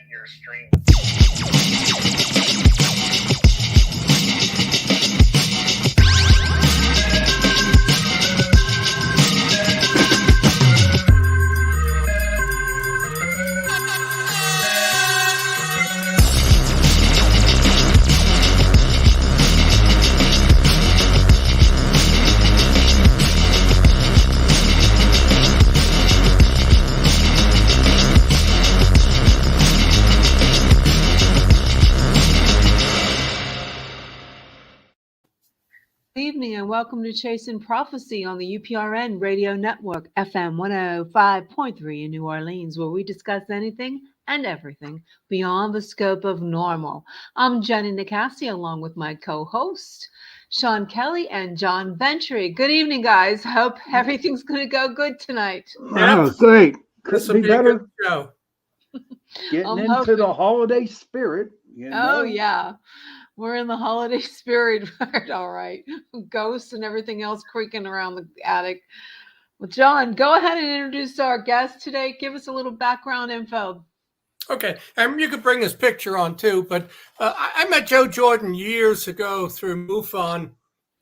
your stream. Good evening and welcome to Chasing Prophecy on the UPRN Radio Network, FM 105.3 in New Orleans, where we discuss anything and everything beyond the scope of normal. I'm Jenny Nicasio along with my co-host, Sean Kelly and John Ventry. Good evening, guys. Hope everything's going to go good tonight. Oh, great. Couldn't be better. A good show. Getting into the holiday spirit. Oh, yeah. We're in the holiday spirit. All right. Ghosts and everything else creaking around the attic. Well, John, go ahead and introduce our guest today. Give us a little background info. Okay. You could bring this picture on too, but I met Joe Jorden years ago through MUFON.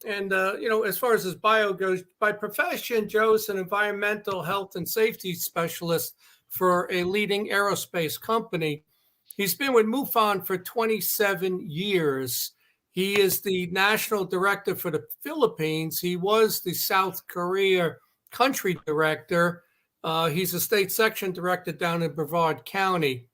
And, as far as his bio goes, by profession, Joe's an environmental health and safety specialist for a leading aerospace company. He's been with MUFON for 27 years. He is the national director for the Philippines. He was the South Korea country director. He's a state section director down in Brevard County.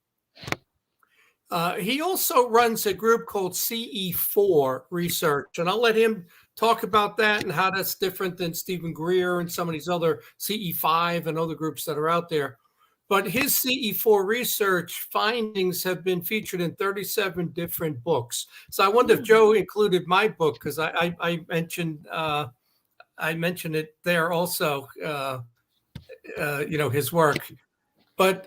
He also runs a group called CE4 Research, and I'll let him talk about that and how that's different than Stephen Greer and some of these other CE5 and other groups that are out there. But his CE4 research findings have been featured in 37 different books. So I wonder if Joe included my book, because I mentioned it there also, his work. But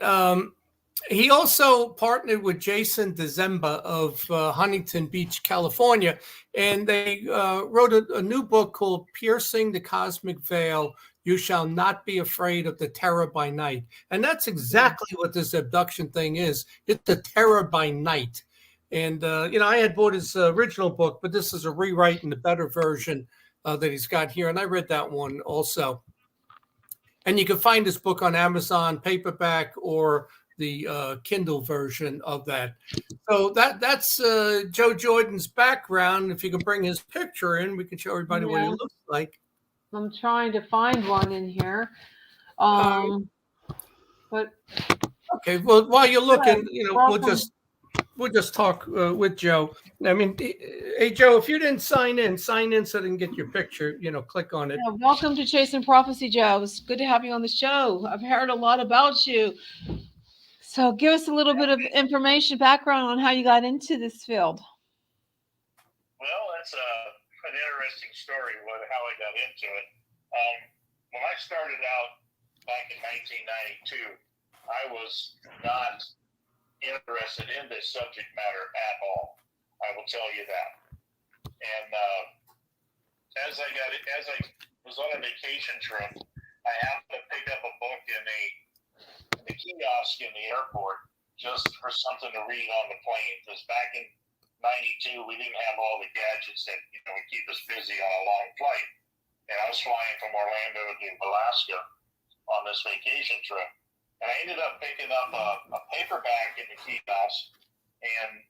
he also partnered with Jason DeZemba of Huntington Beach, California, and they wrote a new book called Piercing the Cosmic Veil, You Shall Not Be Afraid of the Terror by Night. And that's exactly what this abduction thing is. It's the terror by night. And, I had bought his original book, but this is a rewrite and a better version that he's got here. And I read that one also. And you can find this book on Amazon, paperback, or the Kindle version of that. So that's Joe Jordan's background. If you can bring his picture in, we can show everybody what he looks like. I'm trying to find one in here. But okay, well, while you're looking, we'll just talk with Joe. I mean, hey Joe, if you didn't sign in so they can get your picture. Click on it. Yeah, welcome to Chasing Prophecy, Joe. It's good to have you on the show. I've heard a lot about you. So give us a little bit of information, background on how you got into this field. Well, that's an interesting story, how I got into it. When I started out back in 1992, I was not interested in this subject matter at all. I will tell you that. And as I was on a vacation trip, I happened to pick up a book in the kiosk in the airport just for something to read on the plane. Because back in 92, we didn't have all the gadgets that would keep us busy on a long flight. And I was flying from Orlando to Alaska on this vacation trip. And I ended up picking up a paperback in the kiosk, and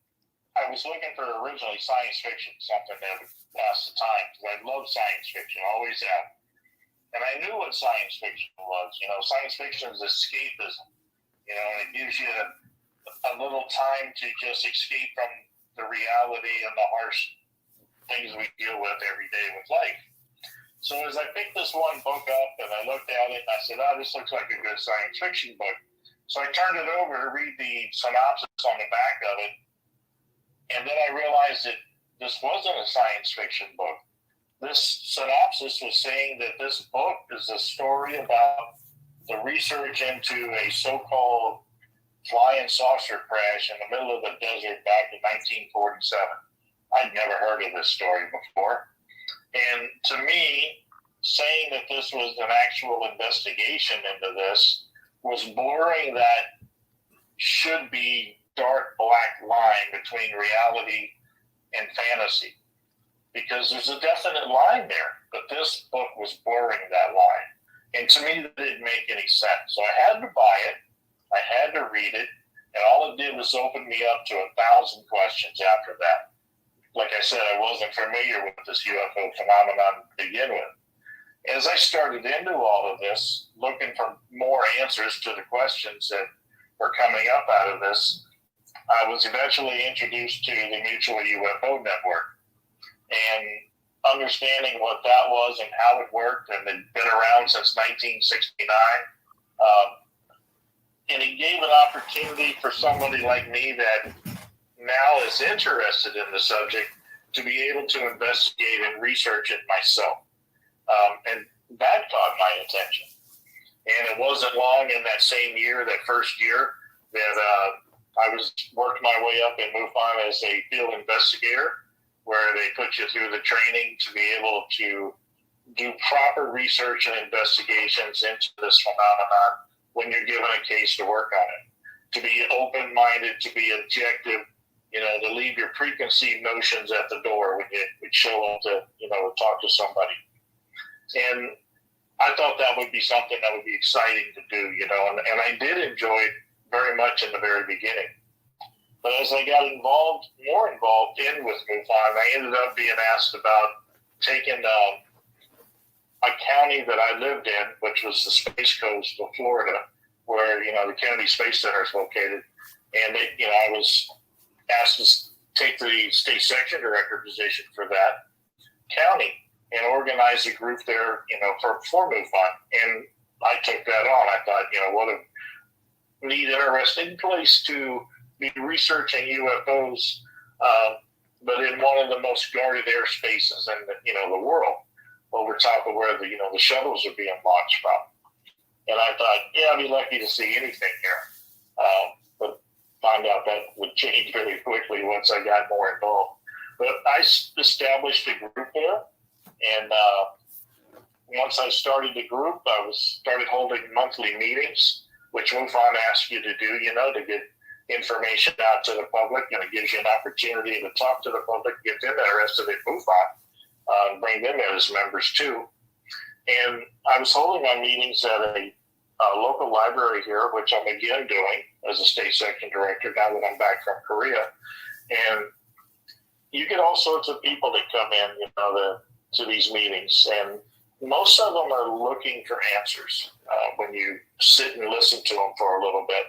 I was looking for originally science fiction, something that would pass the time, because I love science fiction, always have. And I knew what science fiction was. Science fiction is escapism, and it gives you a little time to just escape from the reality and the harsh things we deal with every day with life. So as I picked this one book up and I looked at it and I said, this looks like a good science fiction book. So I turned it over to read the synopsis on the back of it. And then I realized that this wasn't a science fiction book. This synopsis was saying that this book is a story about the research into a so-called flying saucer crash in the middle of the desert back in 1947. I'd never heard of this story before. And to me, saying that this was an actual investigation into this was blurring that should be dark black line between reality and fantasy, because there's a definite line there. But this book was blurring that line. And to me, that didn't make any sense. So I had to buy it. I had to read it. And all it did was open me up to 1,000 questions after that. Like I said, I wasn't familiar with this UFO phenomenon to begin with. As I started into all of this, looking for more answers to the questions that were coming up out of this, I was eventually introduced to the Mutual UFO Network. And understanding what that was and how it worked, and it's been around since 1969. And it gave an opportunity for somebody like me that now is interested in the subject to be able to investigate and research it myself. And that caught my attention. And it wasn't long in that same year, that first year, that I was working my way up in MUFON as a field investigator, where they put you through the training to be able to do proper research and investigations into this phenomenon when you're given a case to work on it. To be open-minded, to be objective, to leave your preconceived notions at the door when you would show up to, talk to somebody. And I thought that would be something that would be exciting to do, and I did enjoy it very much in the very beginning. But as I got more involved in with MUFON, I ended up being asked about taking a county that I lived in, which was the Space Coast of Florida, where, the Kennedy Space Center is located. And, I was asked to take the state section director position for that county and organize a group there, for MUFON. And I took that on. I thought, what a neat, interesting place to be researching UFOs, but in one of the most guarded airspaces in the world, over top of where the shuttles are being launched from. And I thought, I'd be lucky to see anything here, but found out that would change very quickly once I got more involved. But I established a group there, and once I started the group, I started holding monthly meetings, which MUFON asks you to do, to get information out to the public, and it gives you an opportunity to talk to the public, get them interested in MUFON, bring them in as members too. And I was holding my meetings at a local library here, which I'm again doing as a state section director now that I'm back from Korea. And you get all sorts of people that come in, to these meetings, and most of them are looking for answers when you sit and listen to them for a little bit.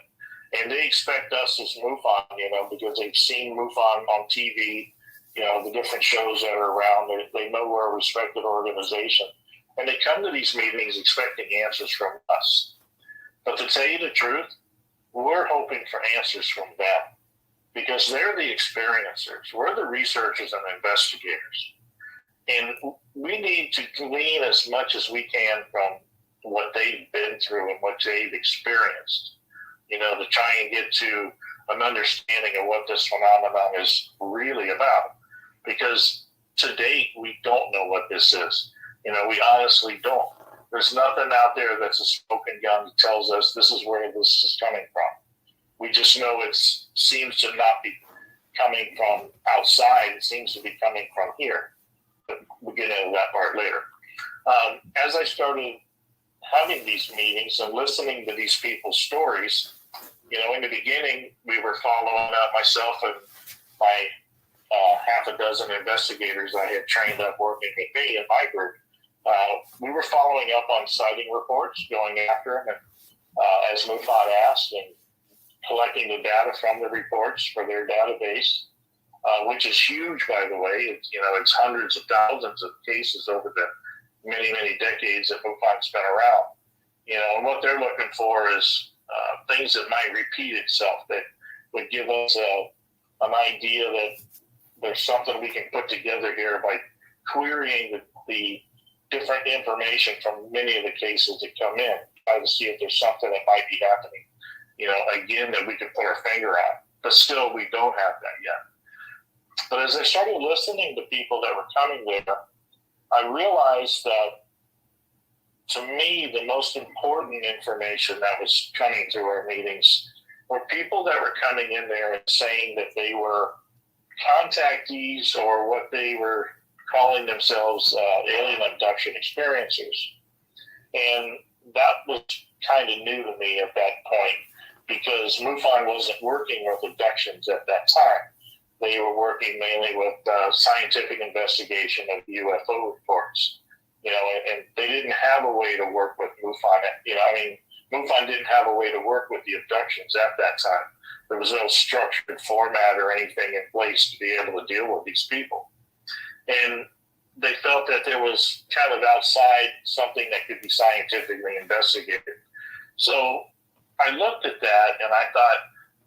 And they expect us as MUFON, because they've seen MUFON on TV, the different shows that are around. They know we're a respected organization. And they come to these meetings expecting answers from us. But to tell you the truth, we're hoping for answers from them, because they're the experiencers. We're the researchers and investigators. And we need to glean as much as we can from what they've been through and what they've experienced, to try and get to an understanding of what this phenomenon is really about. Because to date, we don't know what this is. We honestly don't. There's nothing out there that's a smoking gun that tells us this is where this is coming from. We just know it seems to not be coming from outside. It seems to be coming from here. But we'll get into that part later. As I started having these meetings and listening to these people's stories, in the beginning, we were following up, myself and my half a dozen investigators I had trained up working with me in my group. We were following up on sighting reports, going after them, and as MUFON asked, and collecting the data from the reports for their database, which is huge, by the way. It's hundreds of thousands of cases over the many, many decades that MUFON's been around. And what they're looking for is things that might repeat itself, that would give us an idea that there's something we can put together here by querying the different information from many of the cases that come in, try to see if there's something that might be happening, again, that we can put our finger on. But still, we don't have that yet. But as I started listening to people that were coming there, I realized that, to me, the most important information that was coming through our meetings were people that were coming in there and saying that they were contactees or what they were calling themselves alien abduction experiencers. And that was kind of new to me at that point because MUFON wasn't working with abductions at that time. They were working mainly with scientific investigation of UFO reports, you know, and they didn't have a way to work with MUFON. You know, I mean, MUFON didn't have a way to work with the abductions at that time. There was no structured format or anything in place to be able to deal with these people. And they felt that there was kind of outside something that could be scientifically investigated. So I looked at that and I thought,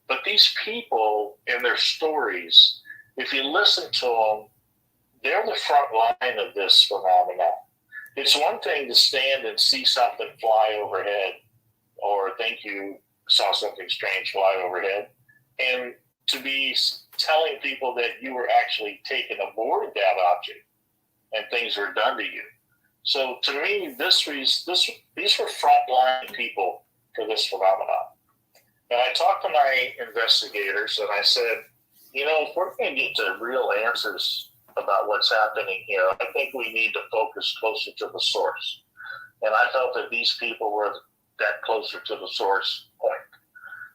but these people and their stories, if you listen to them, they're the front line of this phenomenon. It's one thing to stand and see something fly overhead or think you saw something strange fly overhead, and to be telling people that you were actually taken aboard that object and things were done to you. So to me, these were frontline people for this phenomenon. And I talked to my investigators and I said, you know, if we're going to get to real answers about what's happening here, I think we need to focus closer to the source. And I felt that these people were that closer to the source point.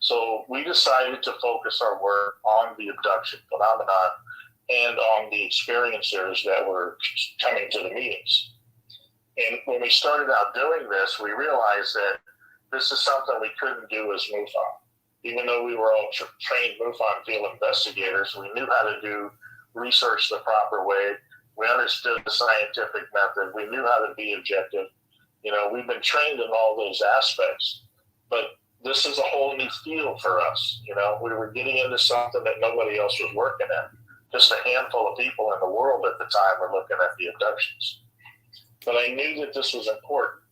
So we decided to focus our work on the abduction phenomenon and on the experiencers that were coming to the meetings. And when we started out doing this, we realized that this is something we couldn't do as MUFON. Even though we were all trained MUFON field investigators, we knew how to do research the proper way. We understood the scientific method. We knew how to be objective. You know, we've been trained in all those aspects, but this is a whole new field for us. You know, we were getting into something that nobody else was working at. Just a handful of people in the world at the time were looking at the abductions. But I knew that this was important.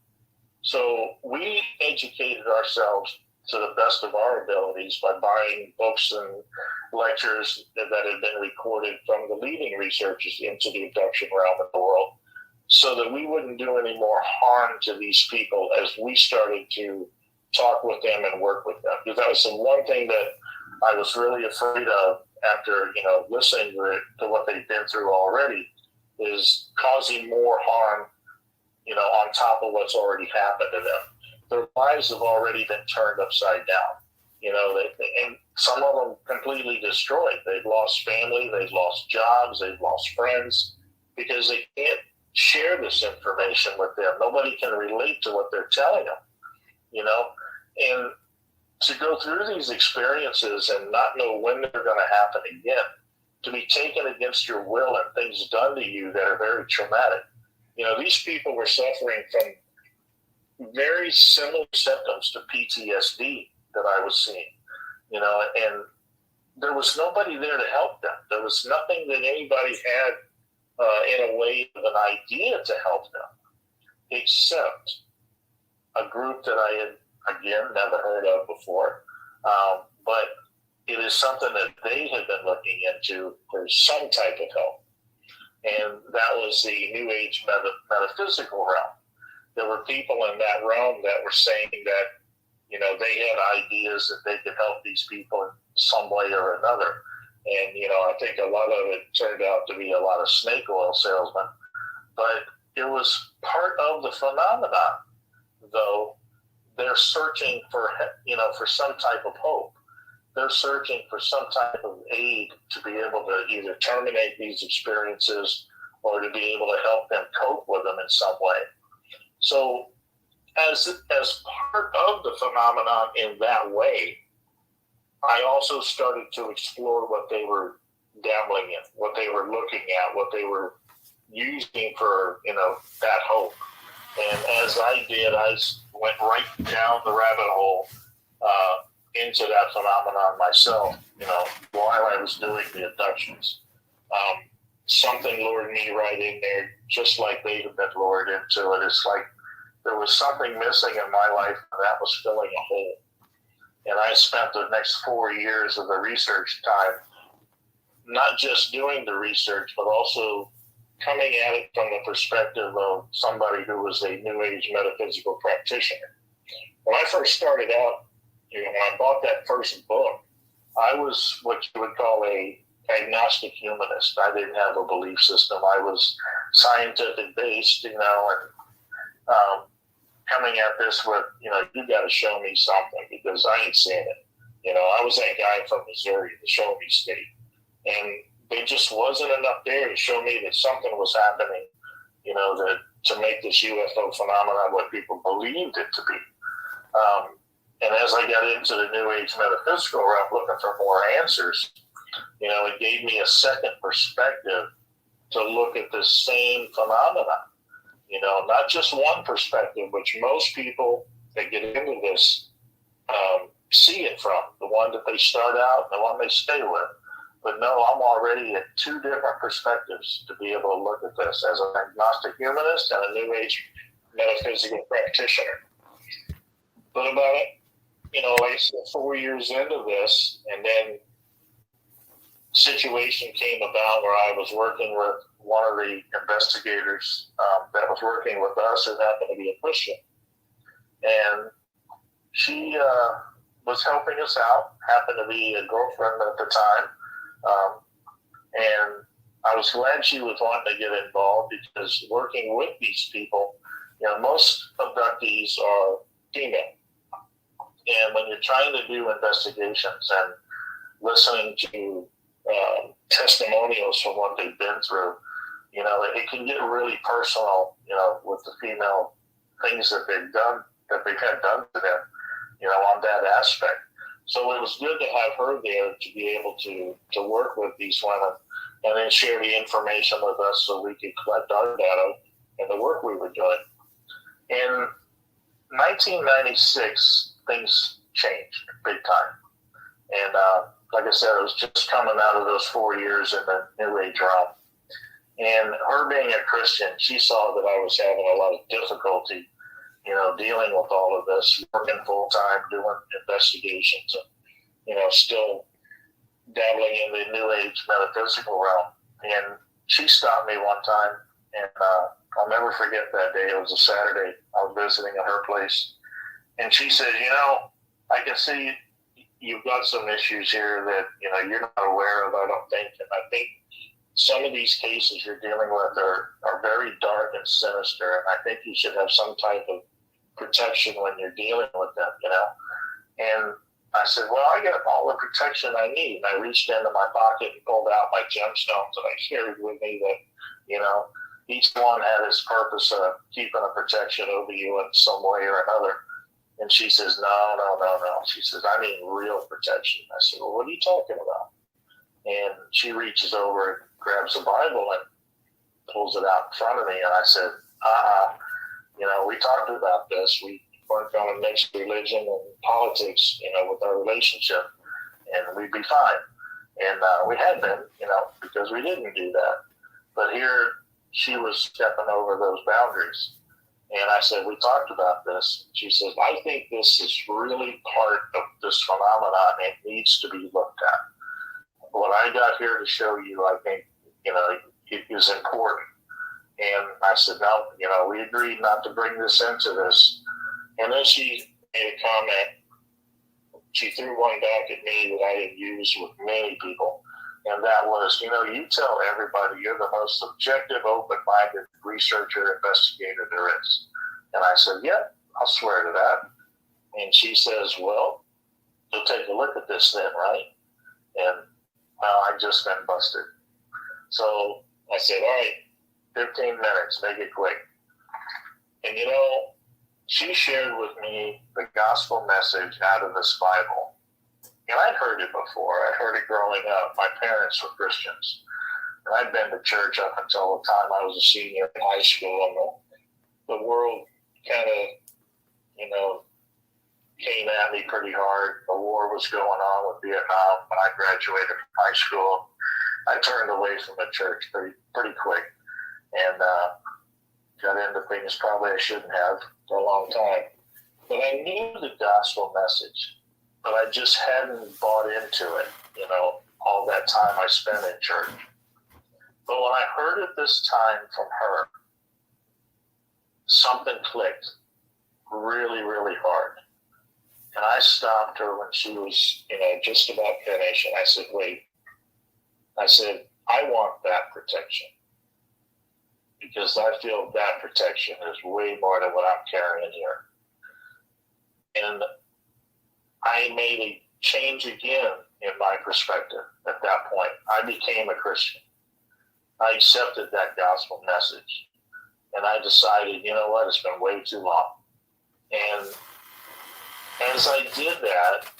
So we educated ourselves to the best of our abilities by buying books and lectures that had been recorded from the leading researchers into the abduction realm in the world, so that we wouldn't do any more harm to these people as we started to talk with them and work with them. Because that was the one thing that I was really afraid of after, you know, listening to what they've been through already, is causing more harm, you know, on top of what's already happened to them. Their lives have already been turned upside down. You know, and some of them completely destroyed. They've lost family, they've lost jobs, they've lost friends, because they can't share this information with them. Nobody can relate to what they're telling them, you know? And to go through these experiences and not know when they're going to happen again, to be taken against your will and things done to you that are very traumatic. You know, these people were suffering from very similar symptoms to PTSD that I was seeing, you know, and there was nobody there to help them. There was nothing that anybody had in a way of an idea to help them, except a group that I had, again, never heard of before. But it is something that they had been looking into for some type of help. And that was the New Age metaphysical realm. There were people in that realm that were saying that, you know, they had ideas that they could help these people in some way or another. And, you know, I think a lot of it turned out to be a lot of snake oil salesmen. But it was part of the phenomenon, though. They're searching for, you know, for some type of hope. They're searching for some type of aid to be able to either terminate these experiences or to be able to help them cope with them in some way. So as part of the phenomenon in that way, I also started to explore what they were dabbling in, what they were looking at, what they were using for, you know, that hope. And as I did, I went right down the rabbit hole into that phenomenon myself, you know, while I was doing the abductions. Something lured me right in there, just like they had been lured into it. It's like there was something missing in my life, and that was filling a hole. And I spent the next 4 years of the research time not just doing the research, but also coming at it from the perspective of somebody who was a New Age metaphysical practitioner. When I first started out when I bought that first book, I was what you would call a agnostic humanist. I didn't have a belief system. I was scientific based, and coming at this with, you got to show me something because I ain't seen it. I was that guy from Missouri, the show me state, and there just wasn't enough there to show me that something was happening, that to make this UFO phenomenon what people believed it to be. And as I got into the New Age metaphysical realm, looking for more answers, it gave me a second perspective to look at the same phenomena. Not just one perspective, which most people that get into this see it from, the one that they start out and the one they stay with. But no, I'm already at two different perspectives to be able to look at this as an agnostic humanist and a New Age metaphysical practitioner. But about like I said, 4 years into this, and then situation came about where I was working with one of the investigators that was working with us, who happened to be a Christian. And she was helping us out, happened to be a girlfriend at the time. And I was glad she was wanting to get involved, because working with these people, most abductees are female. And when you're trying to do investigations and listening to testimonials from what they've been through, it can get really personal, with the female things that they've done, that they've had done to them, on that aspect. So it was good to have her there to be able to work with these women and then share the information with us so we could collect our data and the work we were doing. In 1996, things changed big time. And like I said, it was just coming out of those 4 years in the New Age realm. And her being a Christian, she saw that I was having a lot of difficulty, dealing with all of this, working full time, doing investigations, and, still dabbling in the New Age metaphysical realm. And she stopped me one time, and I'll never forget that day. It was a Saturday. I was visiting at her place. And she said, I can see you've got some issues here that, you're not aware of, I don't think. And I think some of these cases you're dealing with are very dark and sinister. And I think you should have some type of protection when you're dealing with them, And I said, well, I got all the protection I need. And I reached into my pocket and pulled out my gemstones that I carried with me that, each one had its purpose of keeping a protection over you in some way or another. And she says, no. She says, I mean real protection. I said, well, what are you talking about? And she reaches over and grabs the Bible and pulls it out in front of me. And I said, we talked about this. We weren't going to mix religion and politics, with our relationship, and we'd be fine. And we had been, because we didn't do that. But here she was stepping over those boundaries. And I said, we talked about this. She says, I think this is really part of this phenomenon and needs to be looked at. What I got here to show you, I think, it is important. And I said, no, we agreed not to bring this into this. And then she made a comment. She threw one back at me that I had used with many people. And that was, you tell everybody you're the most objective, open-minded researcher, investigator there is. And I said, yeah, I'll swear to that. And she says, well, you'll take a look at this then, right? And I just been busted. So I said, all right, 15 minutes, make it quick. And she shared with me the gospel message out of this Bible. And I'd heard it before. I heard it growing up. My parents were Christians. And I'd been to church up until the time I was a senior in high school. And the world kind of, came at me pretty hard. The war was going on with Vietnam when I graduated from high school. I turned away from the church pretty quick. And got into things probably I shouldn't have for a long time. But I knew the gospel message, but I just hadn't bought into it, all that time I spent in church. But when I heard it this time from her, something clicked really, really hard. And I stopped her when she was, just about finished. And I said, wait. I said, I want that protection. Because I feel that protection is way more than what I'm carrying here. And I made a change again in my perspective at that point. I became a Christian. I accepted that gospel message. And I decided, you know what, it's been way too long. And as I did that,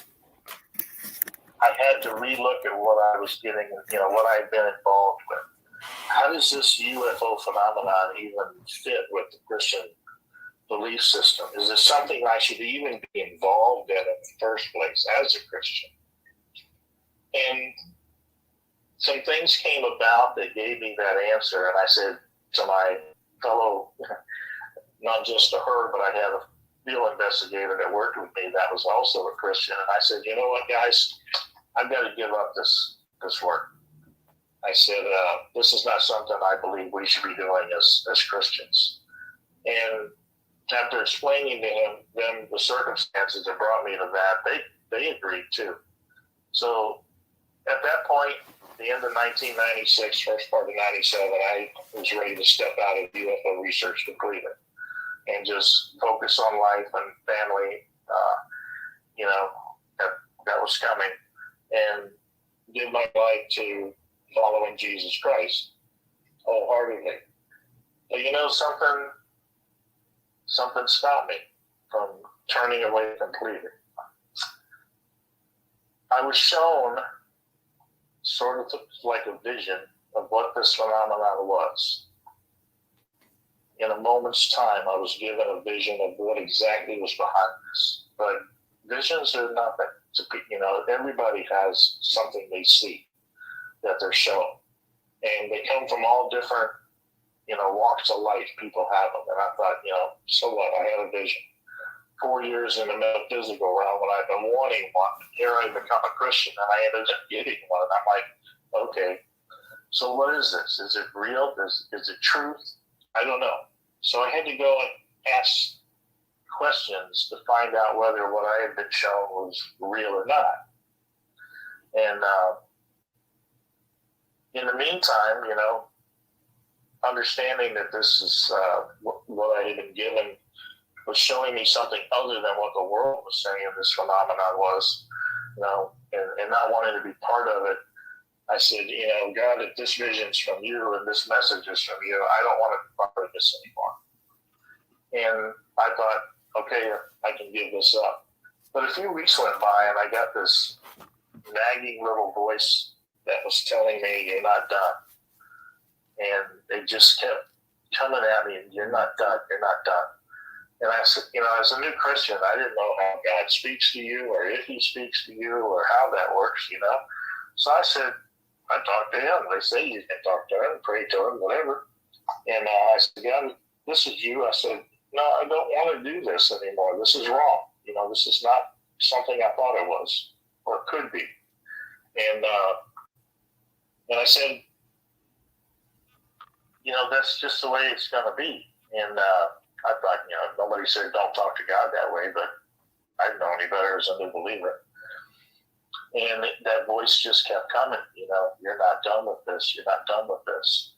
I had to relook at what I was getting, what I had been involved with. How does this UFO phenomenon even fit with the Christian belief system? Is it something I should even be involved in the first place as a Christian? And some things came about that gave me that answer. And I said to my fellow, not just to her, but I had a field investigator that worked with me that was also a Christian. And I said, you know what, guys, I've got to give up this work. I said, this is not something I believe we should be doing as Christians. And after explaining to them the circumstances that brought me to that, they agreed too. So at that point, the end of 1996, first part of 97, I was ready to step out of UFO research completely and just focus on life and family, that was coming, and give my life to following Jesus Christ wholeheartedly. But something stopped me from turning away completely. I was shown sort of like a vision of what this phenomenon was. In a moment's time, I was given a vision of what exactly was behind this. But visions are nothing. Everybody has something they see that they're shown. And they come from all different, walks of life. People have them. And I thought, so what? I had a vision. 4 years in the metaphysical realm when I've been wanting one. Here I become a Christian and I ended up getting one. And I'm like, okay, so what is this? Is it real? Is it truth? I don't know. So I had to go and ask questions to find out whether what I had been shown was real or not. And in the meantime, understanding that this is what I had been given was showing me something other than what the world was saying this phenomenon was, and not wanting to be part of it. I said, God, if this vision's from you and this message is from you, I don't want to be part of this anymore. And I thought, okay, I can give this up. But a few weeks went by and I got this nagging little voice that was telling me, you're not done. And it just kept coming at me, you're not done, you're not done. And I said, as a new Christian, I didn't know how God speaks to you or if he speaks to you or how that works, So I said, I talked to him. They say you can talk to him, pray to him, whatever. And I said, God, this is you. I said, no, I don't want to do this anymore. This is wrong. This is not something I thought it was or could be. And I said, that's just the way it's going to be. And I thought, nobody said don't talk to God that way, but I didn't know any better as a new believer. And that voice just kept coming, you're not done with this. You're not done with this.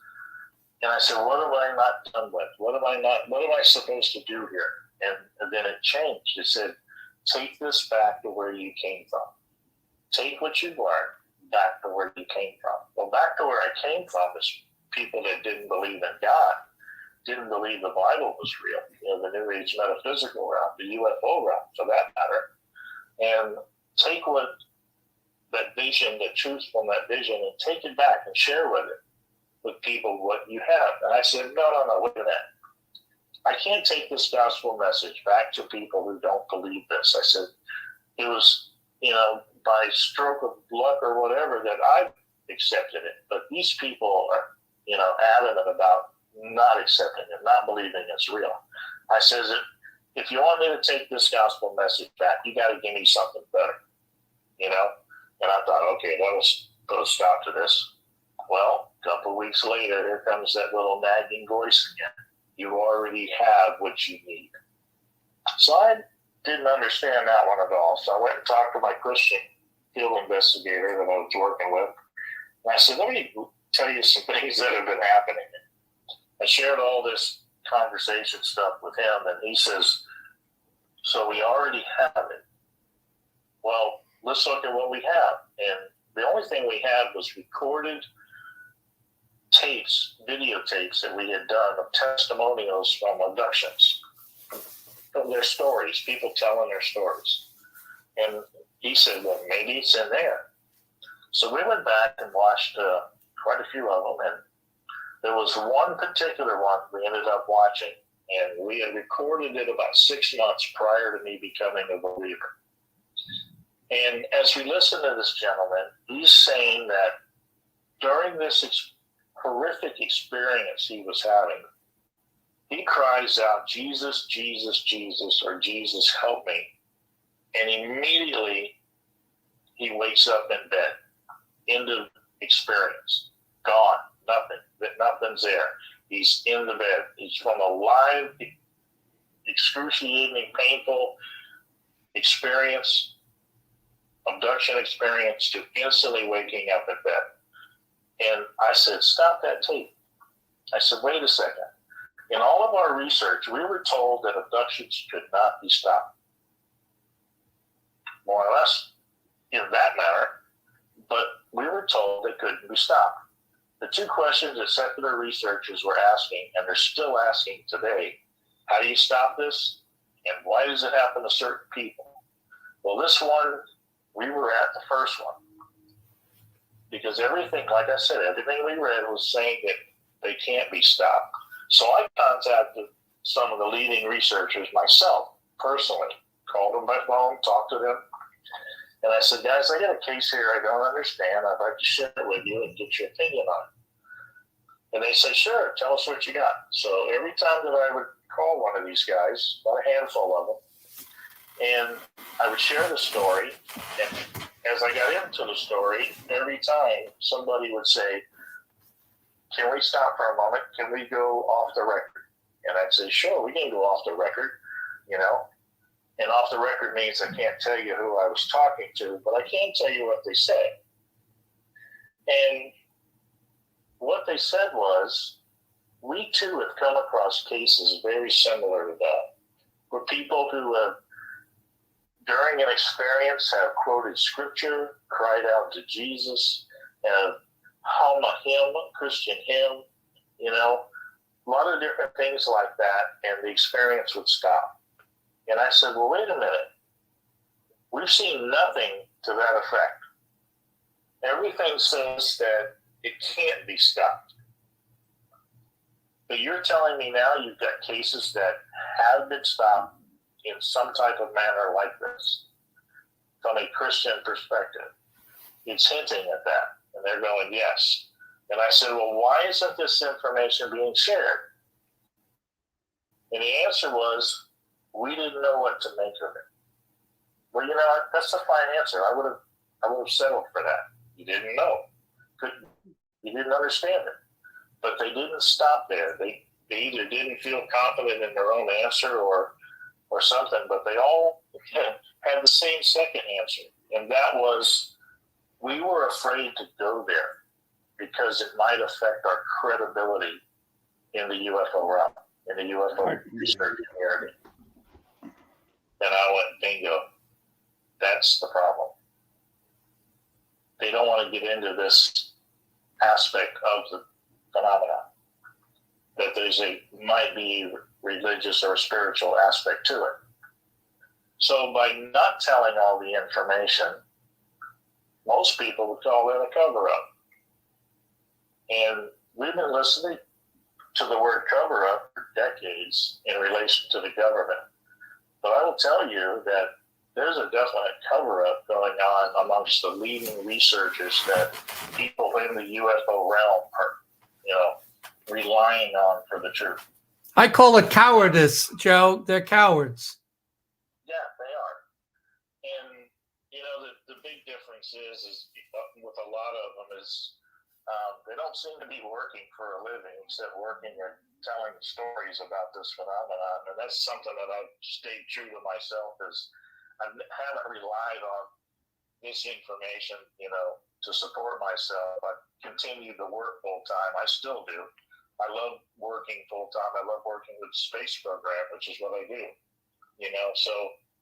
And I said, what am I not done with? What am I supposed to do here? And then it changed. It said, take this back to where you came from. Take what you learned back to where you came from. Well, back to where I came from is people that didn't believe in God, didn't believe the Bible was real, the New Age metaphysical realm, the UFO realm, for that matter, and take that vision, the truth from that vision, and take it back and share with people what you have. And I said, no, wait a minute. I can't take this gospel message back to people who don't believe this. I said, it was, by stroke of luck or whatever that I accepted it. But these people are, adamant about not accepting it, not believing it's real. I says, if you want me to take this gospel message back, you got to give me something better, And I thought, okay, that'll put a stop to this. Well, a couple of weeks later, here comes that little nagging voice again. You already have what you need. So I didn't understand that one at all. So I went and talked to my Christian field investigator that I was working with. And I said, let me tell you some things that have been happening. I shared all this conversation stuff with him, and he says, so we already have it. Well, let's look at what we have. And the only thing we had was recorded tapes, videotapes that we had done of testimonials from abductions, from their stories, people telling their stories. And he said, well, maybe it's in there. So we went back and watched quite a few of them, and there was one particular one we ended up watching, and we had recorded it about 6 months prior to me becoming a believer. And as we listen to this gentleman, he's saying that during this horrific experience he was having, he cries out, Jesus, Jesus, Jesus, or Jesus, help me. And immediately he wakes up in bed, end of experience, gone, nothing's there. He's in the bed. He's from a live, excruciating, painful experience, abduction experience, to instantly waking up in bed. And I said, stop that tape. I said, wait a second. In all of our research, we were told that abductions could not be stopped. More or less in that manner, but we were told they couldn't be stopped. The two questions that secular researchers were asking, and they're still asking today, how do you stop this? And why does it happen to certain people? Well, this one, we were at the first one. Because everything, like I said, everything we read was saying that they can't be stopped. So I contacted some of the leading researchers myself, personally, called them by phone, talked to them. And I said, guys, I got a case here I don't understand. I'd like to share it with you and get your opinion on it. And they said, sure, tell us what you got. So every time that I would call one of these guys, about a handful of them, and I would share the story. And as I got into the story, every time somebody would say, can we stop for a moment? Can we go off the record? And I'd say, sure, we can go off the record, you know. And off the record means I can't tell you who I was talking to, but I can tell you what they said. And what they said was, we too have come across cases very similar to that, where people who have, during an experience, have quoted scripture, cried out to Jesus, have hum a hymn, Christian hymn, you know, a lot of different things like that, and the experience would stop. And I said, well, wait a minute. We've seen nothing to that effect. Everything says that it can't be stopped. But you're telling me now you've got cases that have been stopped in some type of manner like this, from a Christian perspective. It's hinting at that. And they're going, yes. And I said, well, why isn't this information being shared? And the answer was, we didn't know what to make of it. Well, you know, that's a fine answer. I would have settled for that. You didn't know. You didn't understand it. But they didn't stop there. They either didn't feel confident in their own answer or something, but they all had the same second answer. And that was, we were afraid to go there because it might affect our credibility in the UFO realm, in the UFO research community. And I went, bingo, that's the problem. They don't want to get into this aspect of the phenomenon, that might be religious or spiritual aspect to it. So by not telling all the information, most people would call that a cover-up. And we've been listening to the word cover-up for decades in relation to the government. But I will tell you that there's a definite cover-up going on amongst the leading researchers that people in the UFO realm are, you know, relying on for the truth. I call it cowardice, Joe. They're cowards. Yeah, they are. And, you know, the big difference is with a lot of them is they don't seem to be working for a living except working telling stories about this phenomenon, and that's something that I've stayed true to myself. Is I haven't relied on this information, to support myself. I continue to work full time. I still do. I love working full time. I love working with the space program, which is what I do. So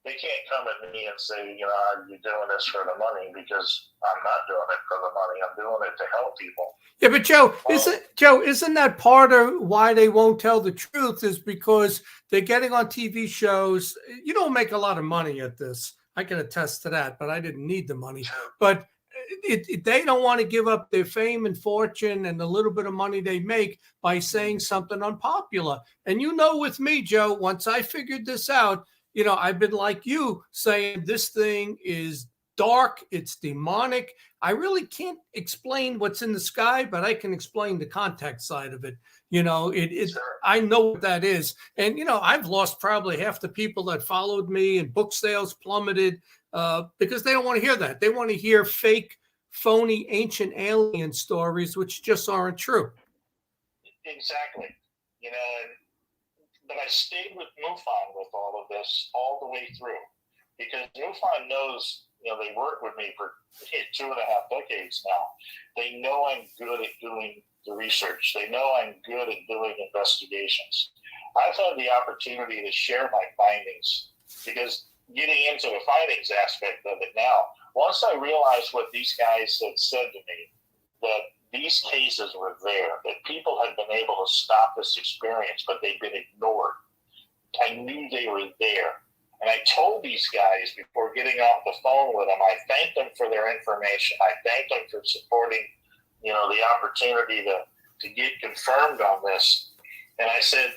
they can't come at me and say, are you doing this for the money? Because I'm not doing it for the money. I'm doing it to help people. Yeah, but isn't that part of why they won't tell the truth? Is because they're getting on TV shows. You don't make a lot of money at this. I can attest to that, but I didn't need the money. But they don't want to give up their fame and fortune and the little bit of money they make by saying something unpopular. And with me, Joe, once I figured this out, I've been like you saying this thing is dark, it's demonic. I really can't explain what's in the sky, but I can explain the context side of it. Sure. I know what that is. And, I've lost probably half the people that followed me, and book sales plummeted because they don't want to hear that. They want to hear fake, phony, ancient alien stories, which just aren't true. Exactly. But I stayed with MUFON with all of this all the way through, because MUFON knows, they work with me for 2.5 decades now. They know I'm good at doing the research. They know I'm good at doing investigations. I've had the opportunity to share my findings, because getting into the findings aspect of it now, once I realized what these guys had said to me, that these cases were there, that people had been able to stop this experience, but they'd been ignored. I knew they were there. And I told these guys before getting off the phone with them, I thanked them for their information. I thanked them for supporting, the opportunity to get confirmed on this. And I said,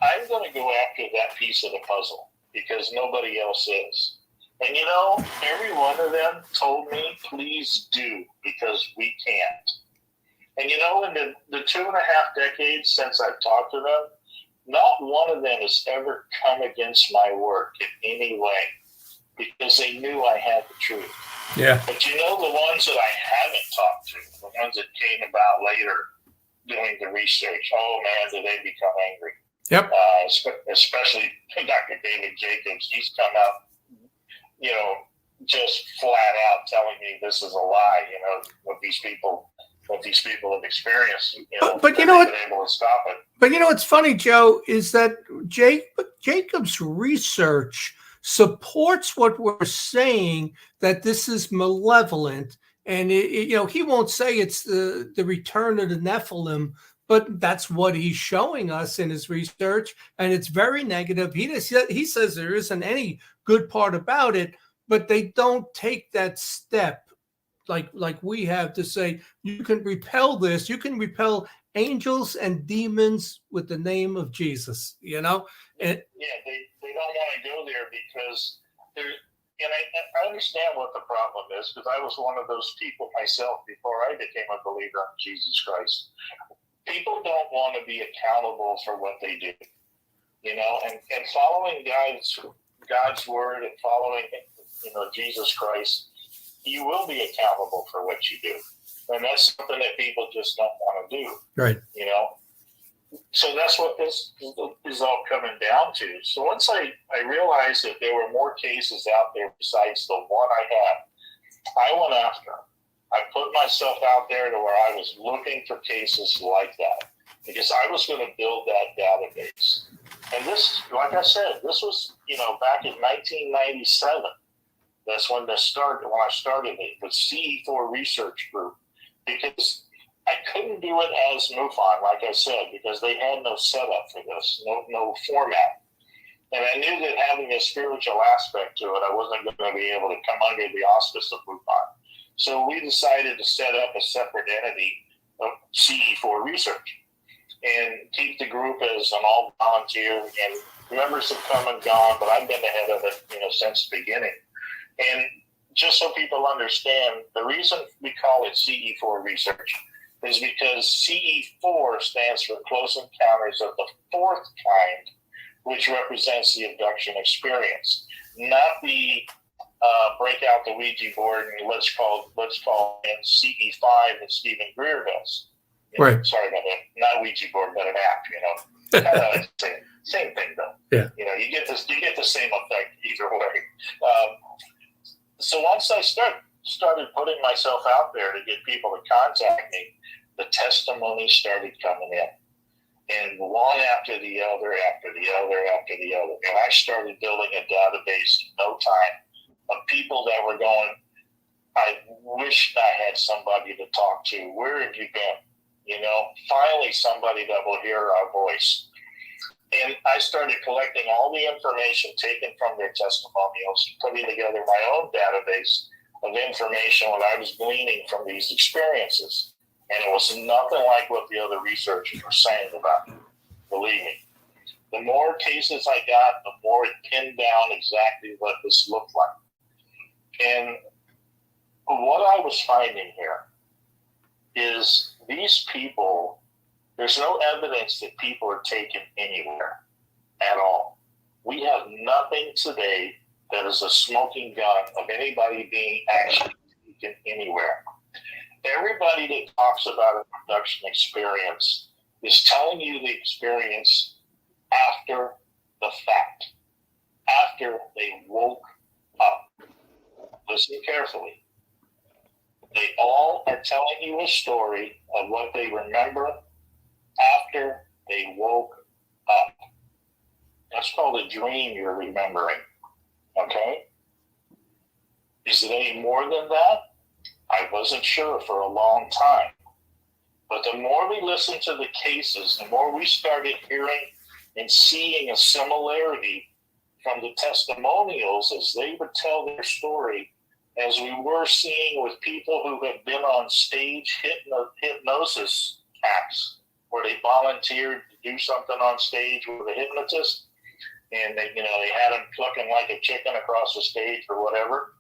I'm going to go after that piece of the puzzle because nobody else is. And every one of them told me, please do, because we can't. And in the 2.5 decades since I've talked to them, not one of them has ever come against my work in any way, because they knew I had the truth. Yeah. But the ones that I haven't talked to, the ones that came about later doing the research, oh man, did they become angry. Yep. Especially Dr. David Jacobs. He's come out, just flat out telling me this is a lie, what these people have experienced, but you know what? Been able to stop it. But what's funny, Joe, is that Jacob's research supports what we're saying, that this is malevolent, and he won't say it's the return of the Nephilim, but that's what he's showing us in his research, and it's very negative. He says there isn't any good part about it, but they don't take that step like we have to say, you can repel this, you can repel angels and demons with the name of Jesus, And they don't want to go there because I understand what the problem is, because I was one of those people myself before I became a believer in Jesus Christ. People don't want to be accountable for what they do, and following God's word and following, Jesus Christ, you will be accountable for what you do. And that's something that people just don't want to do. Right. So that's what this is all coming down to. So once I realized that there were more cases out there besides the one I had, I went after them. I put myself out there to where I was looking for cases like that, because I was going to build that database. And this, like I said, this was, back in 1997. That's when I started it with CE4 Research Group, because I couldn't do it as MUFON, like I said, because they had no setup for this, no format. And I knew that having a spiritual aspect to it, I wasn't going to be able to come under the auspice of MUFON. So we decided to set up a separate entity of CE4 Research and keep the group as an all-volunteer. And members have come and gone, but I've been the head of it, since the beginning. And just so people understand, the reason we call it CE4 Research is because CE4 stands for Close Encounters of the Fourth Kind, which represents the abduction experience, not the break out the Ouija board and let's call in CE5 that Stephen Greer does. Right. Sorry about that. Not Ouija board, but an app, Kind of like same thing though. Yeah. You know, you get the same effect either way. So once I started putting myself out there to get people to contact me, the testimonies started coming in. And one after the other, after the other, after the other. And I started building a database in no time of people that were going, I wish I had somebody to talk to. Where have you been? You know, finally somebody that will hear our voice. And I started collecting all the information taken from their testimonials, putting together my own database of information what I was gleaning from these experiences. And it was nothing like what the other researchers were saying about it. Believe me. The more cases I got, the more it pinned down exactly what this looked like. And what I was finding here is these people, there's no evidence that people are taken anywhere at all. We have nothing today that is a smoking gun of anybody being actually taken anywhere. Everybody that talks about an abduction experience is telling you the experience after the fact, after they woke up. Listen carefully. They all are telling you a story of what they remember after they woke up. That's called a dream you're remembering. Okay? Is it any more than that? I wasn't sure for a long time. But the more we listened to the cases, the more we started hearing and seeing a similarity from the testimonials as they would tell their story, as we were seeing with people who had been on stage hypnosis acts, where they volunteered to do something on stage with a hypnotist, and they had them clucking like a chicken across the stage or whatever.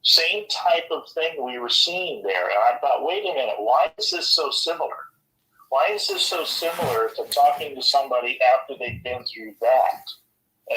Same type of thing we were seeing there. And I thought, wait a minute, why is this so similar? Why is this so similar to talking to somebody after they've been through that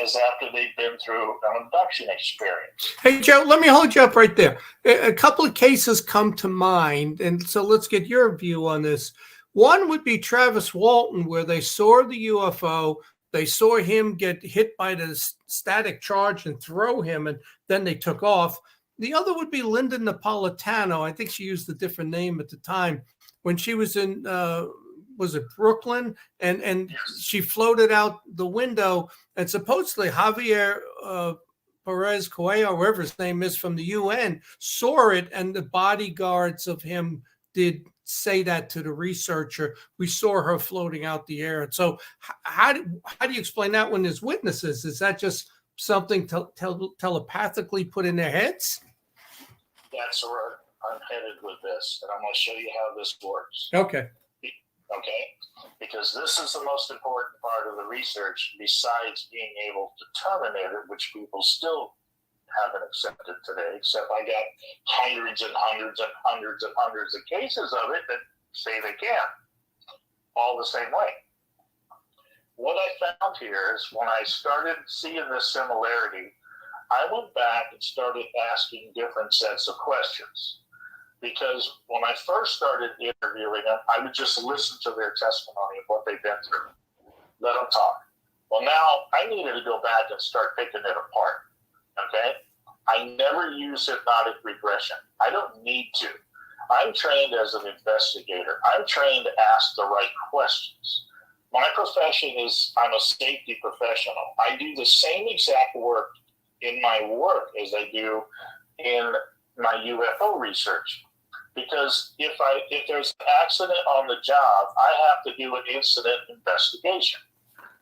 as after they've been through an abduction experience? Hey, Joe, let me hold you up right there. A couple of cases come to mind, and so let's get your view on this. One would be Travis Walton, where they saw the UFO. They saw him get hit by the static charge and throw him, and then they took off. The other would be Linda Napolitano. I think she used a different name at the time when she was in, was it Brooklyn? And Yes. She floated out the window, and supposedly Javier Perez Coelho, wherever his name is, from the UN, saw it, and the bodyguards of him did say that to the researcher. We saw her floating out the air. And so how do you explain that when there's witnesses? Is that just something telepathically put in their heads? That's where I'm headed with this, and I'm going to show you how this works. Okay. Okay? Because this is the most important part of the research, besides being able to terminate it, which people still haven't accepted today, except I got hundreds and hundreds and hundreds and hundreds of cases of it that say they can, all the same way. What I found here is when I started seeing this similarity, I went back and started asking different sets of questions. Because when I first started interviewing them, I would just listen to their testimony of what they've been through. Let them talk. Well, now I needed to go back and start picking it apart. Okay? I never use hypnotic regression. I don't need to. I'm trained as an investigator. I'm trained to ask the right questions. My profession is I'm a safety professional. I do the same exact work in my work as I do in my UFO research. Because if there's an accident on the job, I have to do an incident investigation.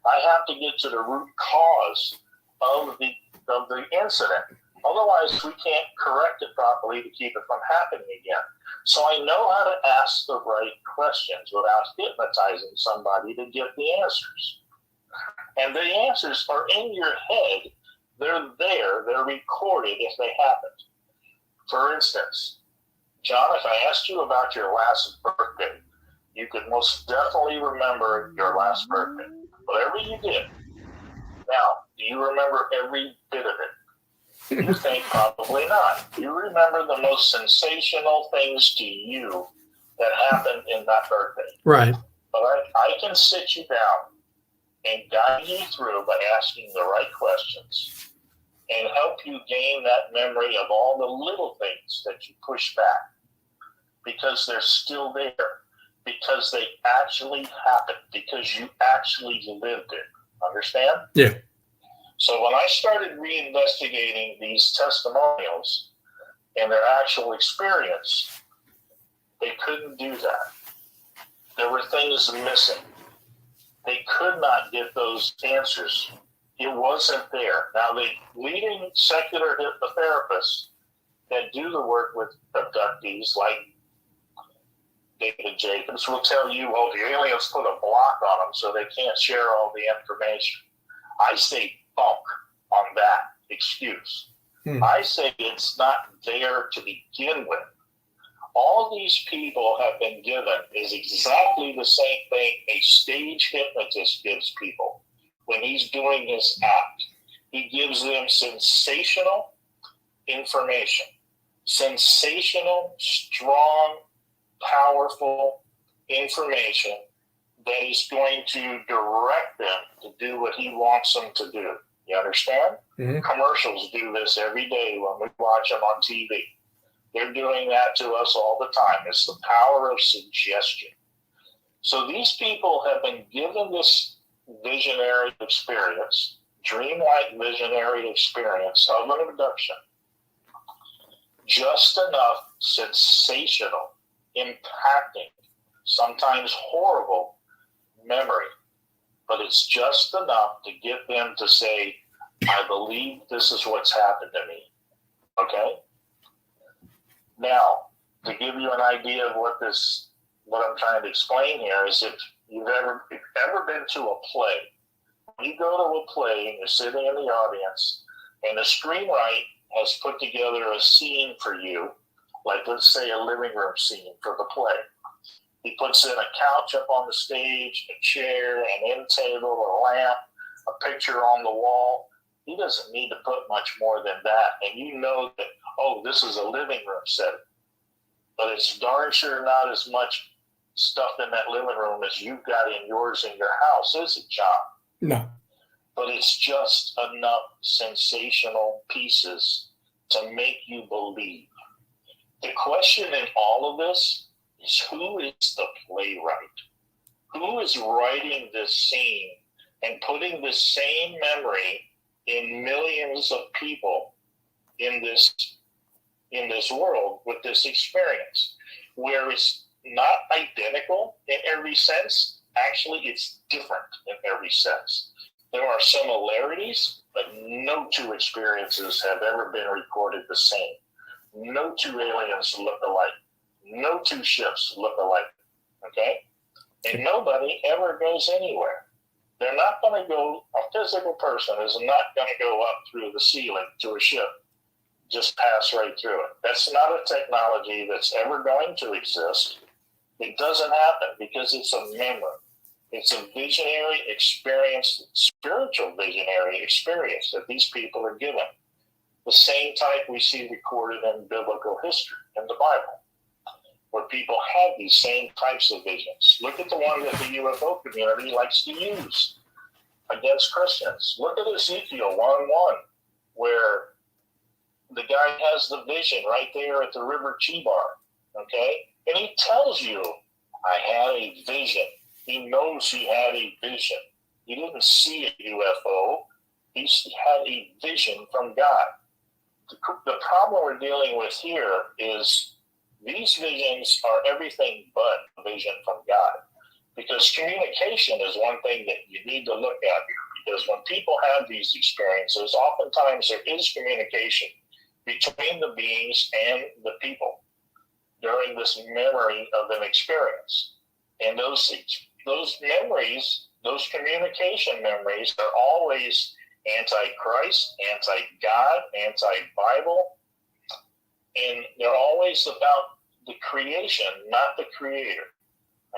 I have to get to the root cause of the incident. Otherwise, we can't correct it properly to keep it from happening again. So I know how to ask the right questions without hypnotizing somebody to get the answers. And the answers are in your head. They're there. They're recorded if they happened. For instance, John, if I asked you about your last birthday, you could most definitely remember your last birthday. Whatever you did. Now, do you remember every bit of it? You think probably not. You remember the most sensational things to you that happened in that birthday. Right. But I can sit you down and guide you through by asking the right questions and help you gain that memory of all the little things that you push back because they're still there, because they actually happened, because you actually lived it. Understand? Yeah. So when I started reinvestigating these testimonials and their actual experience, they couldn't do that. There were things missing. They could not get those answers. It wasn't there. Now, the leading secular hypnotherapists that do the work with abductees, like David Jacobs, will tell you, oh, the aliens put a block on them so they can't share all the information. I say bunk on that excuse. I say it's not there to begin with. All these people have been given is exactly the same thing a stage hypnotist gives people when he's doing his act. He gives them sensational information, sensational, strong, powerful information that is going to direct them to do what he wants them to do. You understand? Mm-hmm. Commercials do this every day when we watch them on TV. They're doing that to us all the time. It's the power of suggestion. So these people have been given this visionary experience, dreamlike visionary experience of an abduction. Just enough sensational, impacting, sometimes horrible memory. But it's just enough to get them to say, I believe this is what's happened to me. Okay? Now, to give you an idea of what I'm trying to explain here is if you've ever been to a play, when you go to a play and you're sitting in the audience and the screenwriter has put together a scene for you, like let's say a living room scene for the play. He puts in a couch up on the stage, a chair, an end table, a lamp, a picture on the wall. He doesn't need to put much more than that. And you know that, oh, this is a living room setting. But it's darn sure not as much stuff in that living room as you've got in yours in your house, is it, John? No. But it's just enough sensational pieces to make you believe. The question in all of this is who is the playwright? Who is writing this scene and putting the same memory in millions of people in this world with this experience, where it's not identical in every sense. Actually, it's different in every sense. There are similarities, but no two experiences have ever been recorded the same. No two aliens look alike. No two ships look alike. Okay? And nobody ever goes anywhere. They're not going to go, a physical person is not going to go up through the ceiling to a ship, just pass right through it. That's not a technology that's ever going to exist. It doesn't happen because it's a memory. It's a visionary experience, spiritual visionary experience that these people are given. The same type we see recorded in biblical history in the Bible, where people have these same types of visions. Look at the one that the UFO community likes to use against Christians. Look at Ezekiel 1:1, where the guy has the vision right there at the river Chebar, okay? And he tells you, I had a vision. He knows he had a vision. He didn't see a UFO. He had a vision from God. The problem we're dealing with here is these visions are everything but a vision from God. Because communication is one thing that you need to look at here. Because when people have these experiences, oftentimes there is communication between the beings and the people during this memory of an experience. And those memories, those communication memories are always anti-Christ, anti-God, anti-Bible, and they're always about the creation, not the creator,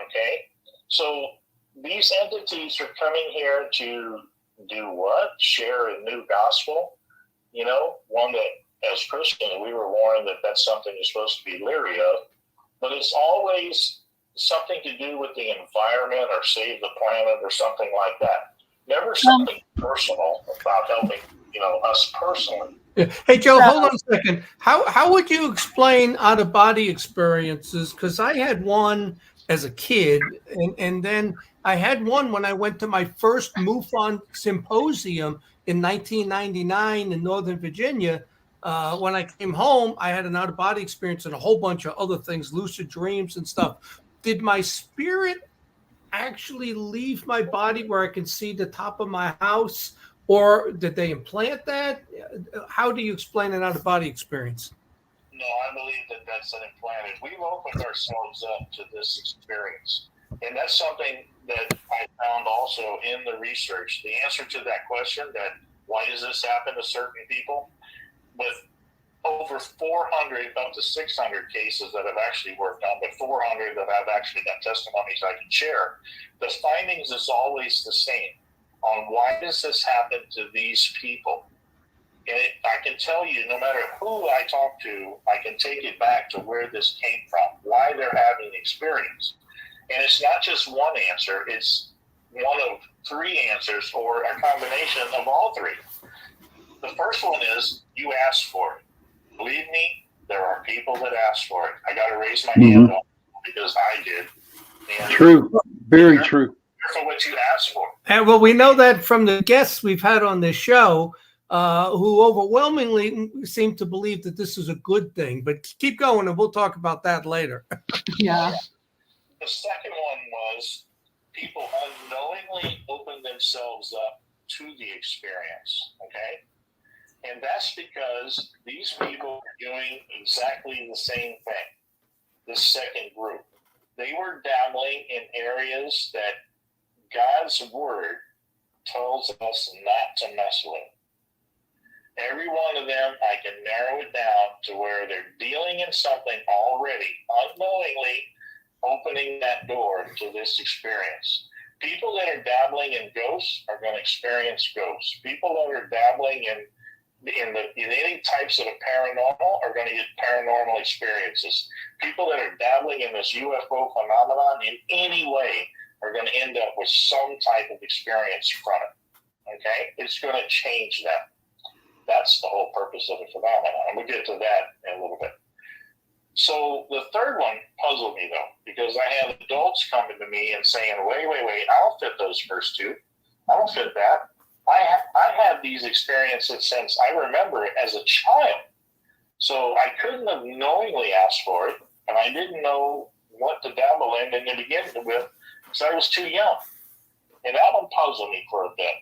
okay? So these entities are coming here to do what? Share a new gospel, you know, one that as Christians we were warned that that's something you're supposed to be leery of, but it's always something to do with the environment or save the planet or something like that. Never something personal about helping, us personally. Yeah. Hey, Joe, hold on a second. How would you explain out-of-body experiences? Because I had one as a kid, and then I had one when I went to my first MUFON symposium in 1999 in Northern Virginia. When I came home, I had an out-of-body experience and a whole bunch of other things, lucid dreams and stuff. Did my spirit actually leave my body where I can see the top of my house? Or did they implant that? How do you explain an out-of-body experience? No, I believe that that's an implanted. We've opened ourselves up to this experience. And that's something that I found also in the research. The answer to that question, that why does this happen to certain people? With over 400 up to 600 cases that I've actually worked on, but 400 that I've actually got testimonies I can share, the findings is always the same on why does this happen to these people. And I can tell you, no matter who I talk to, I can take it back to where this came from, why they're having the experience. And it's not just one answer, it's one of three answers or a combination of all three. The first one is you asked for it. Believe me, there are people that ask for it. I got to raise my hand up because I did. And true. Very true. For what you asked for. And well, we know that from the guests we've had on this show, who overwhelmingly seem to believe that this is a good thing. But keep going, and we'll talk about that later. Yeah. The second one was people unknowingly opened themselves up to the experience. Okay. And that's because these people are doing exactly the same thing. This second group, they were dabbling in areas that God's word tells us not to mess with. Every one of them, I can narrow it down to where they're dealing in something already, unknowingly opening that door to this experience. People that are dabbling in ghosts are going to experience ghosts. People that are dabbling in any types of paranormal are going to get paranormal experiences. People that are dabbling in this UFO phenomenon in any way are going to end up with some type of experience from it. Okay? It's going to change them. That's the whole purpose of the phenomenon. And we'll get to that in a little bit. So the third one puzzled me, though, because I had adults coming to me and saying, wait, I'll fit those first two. I'll fit that. I have these experiences since I remember it as a child. So I couldn't have knowingly asked for it, and I didn't know what to dabble in to begin with because I was too young. And that one puzzled me for a bit.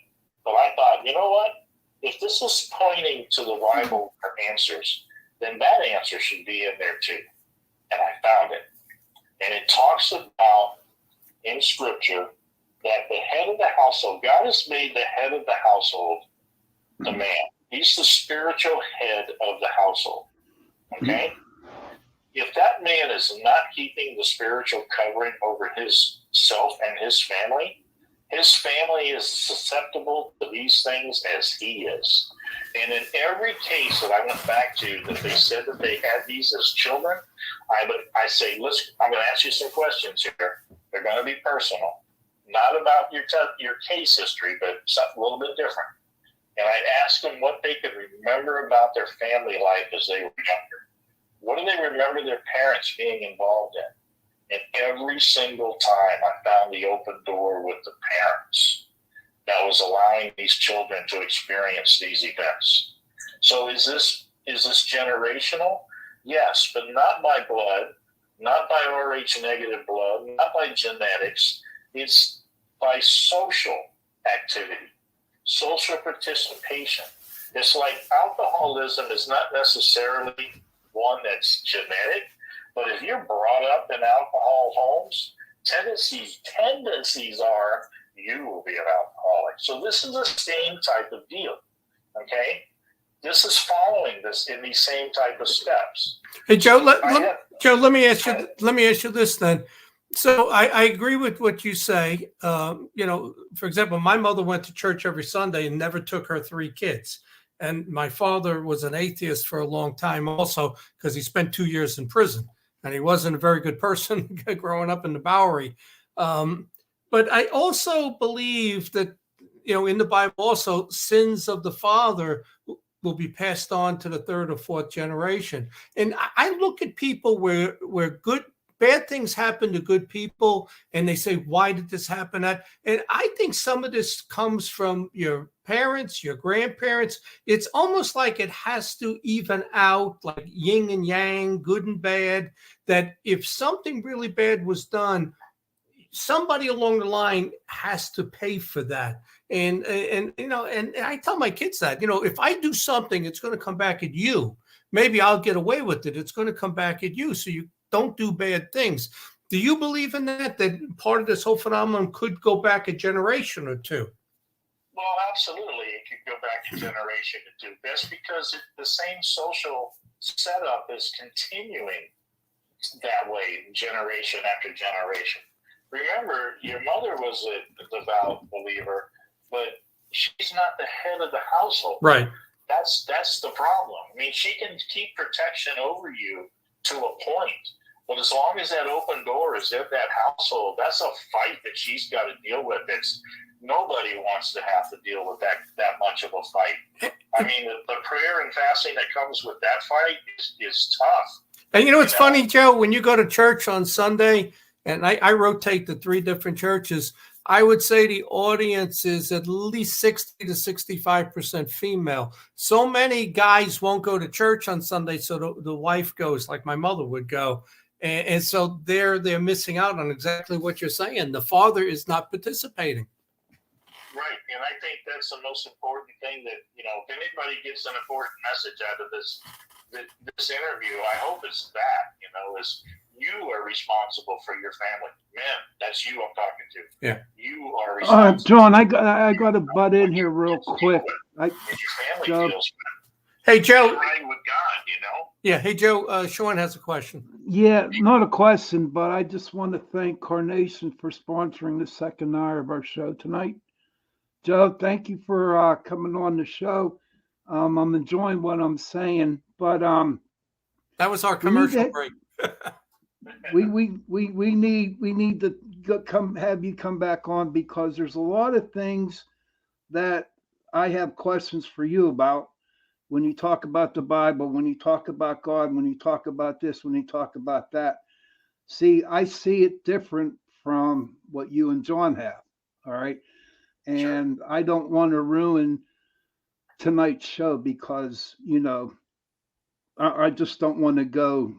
But I thought, you know what? If this is pointing to the Bible for answers, then that answer should be in there too. And I found it. And it talks about in Scripture that the head of the household, God has made the head of the household the man. He's the spiritual head of the household. Okay? If that man is not keeping the spiritual covering over his self and his family is susceptible to these things as he is. And in every case that I went back to that they said that they had these as children, I say, I'm going to ask you some questions here. They're going to be personal. Not about your case history, but something a little bit different. And I'd ask them what they could remember about their family life as they were younger. What do they remember their parents being involved in? And every single time I found the open door with the parents that was allowing these children to experience these events. So is this generational? Yes, but not by blood, not by RH negative blood, not by genetics. It's by social activity, social participation. It's like alcoholism is not necessarily one that's genetic, but if you're brought up in alcohol homes, tendencies are you will be an alcoholic. So this is the same type of deal, okay? This is following this in these same type of steps. Hey, Joe, let me ask you this then. So I agree with what you say. For example, my mother went to church every Sunday and never took her 3 kids. And my father was an atheist for a long time also because he spent 2 years in prison. And he wasn't a very good person growing up in the Bowery. But I also believe that in the Bible also, sins of the father will be passed on to the third or fourth generation. And I look at people where bad things happen to good people, and they say, why did this happen? And I think some of this comes from your parents, your grandparents. It's almost like it has to even out, like yin and yang, good and bad, that if something really bad was done, somebody along the line has to pay for that. And I tell my kids that, if I do something, it's going to come back at you. Maybe I'll get away with it. It's going to come back at you. So you don't do bad things. Do you believe in that part of this whole phenomenon could go back a generation or two? Well, absolutely. It could go back a generation or two. That's because the same social setup is continuing that way, generation after generation. Remember, your mother was a devout believer, but she's not the head of the household. Right. That's the problem. I mean, she can keep protection over you to a point, but as long as that open door is in that household, that's a fight that she's got to deal with. Nobody wants to have to deal with that much of a fight. I mean, the prayer and fasting that comes with that fight is tough. And it's funny, Joe, when you go to church on Sunday, and I rotate to 3 different churches, I would say the audience is at least 60 to 65% female. So many guys won't go to church on Sunday, so the wife goes, like my mother would go. And so they're missing out on exactly what you're saying. The father is not participating. Right, and I think that's the most important thing that, if anybody gets an important message out of this interview, I hope it's that, is you are responsible for your family. Men, that's you I'm talking to. Yeah. You are responsible. John, I got to butt in here real quick. Your family feels Hey, Joe. right with God, Yeah. Hey, Joe, Sean has a question. Yeah, not a question, but I just want to thank Carnation for sponsoring the second hour of our show tonight. Joe, thank you for coming on the show. I'm enjoying what I'm saying, but that was our commercial break. we need to have you come back on, because there's a lot of things that I have questions for you about when you talk about the Bible, when you talk about God, when you talk about this, when you talk about that. See, I see it different from what you and John have. All right. And sure. I don't want to ruin tonight's show because, I just don't want to go,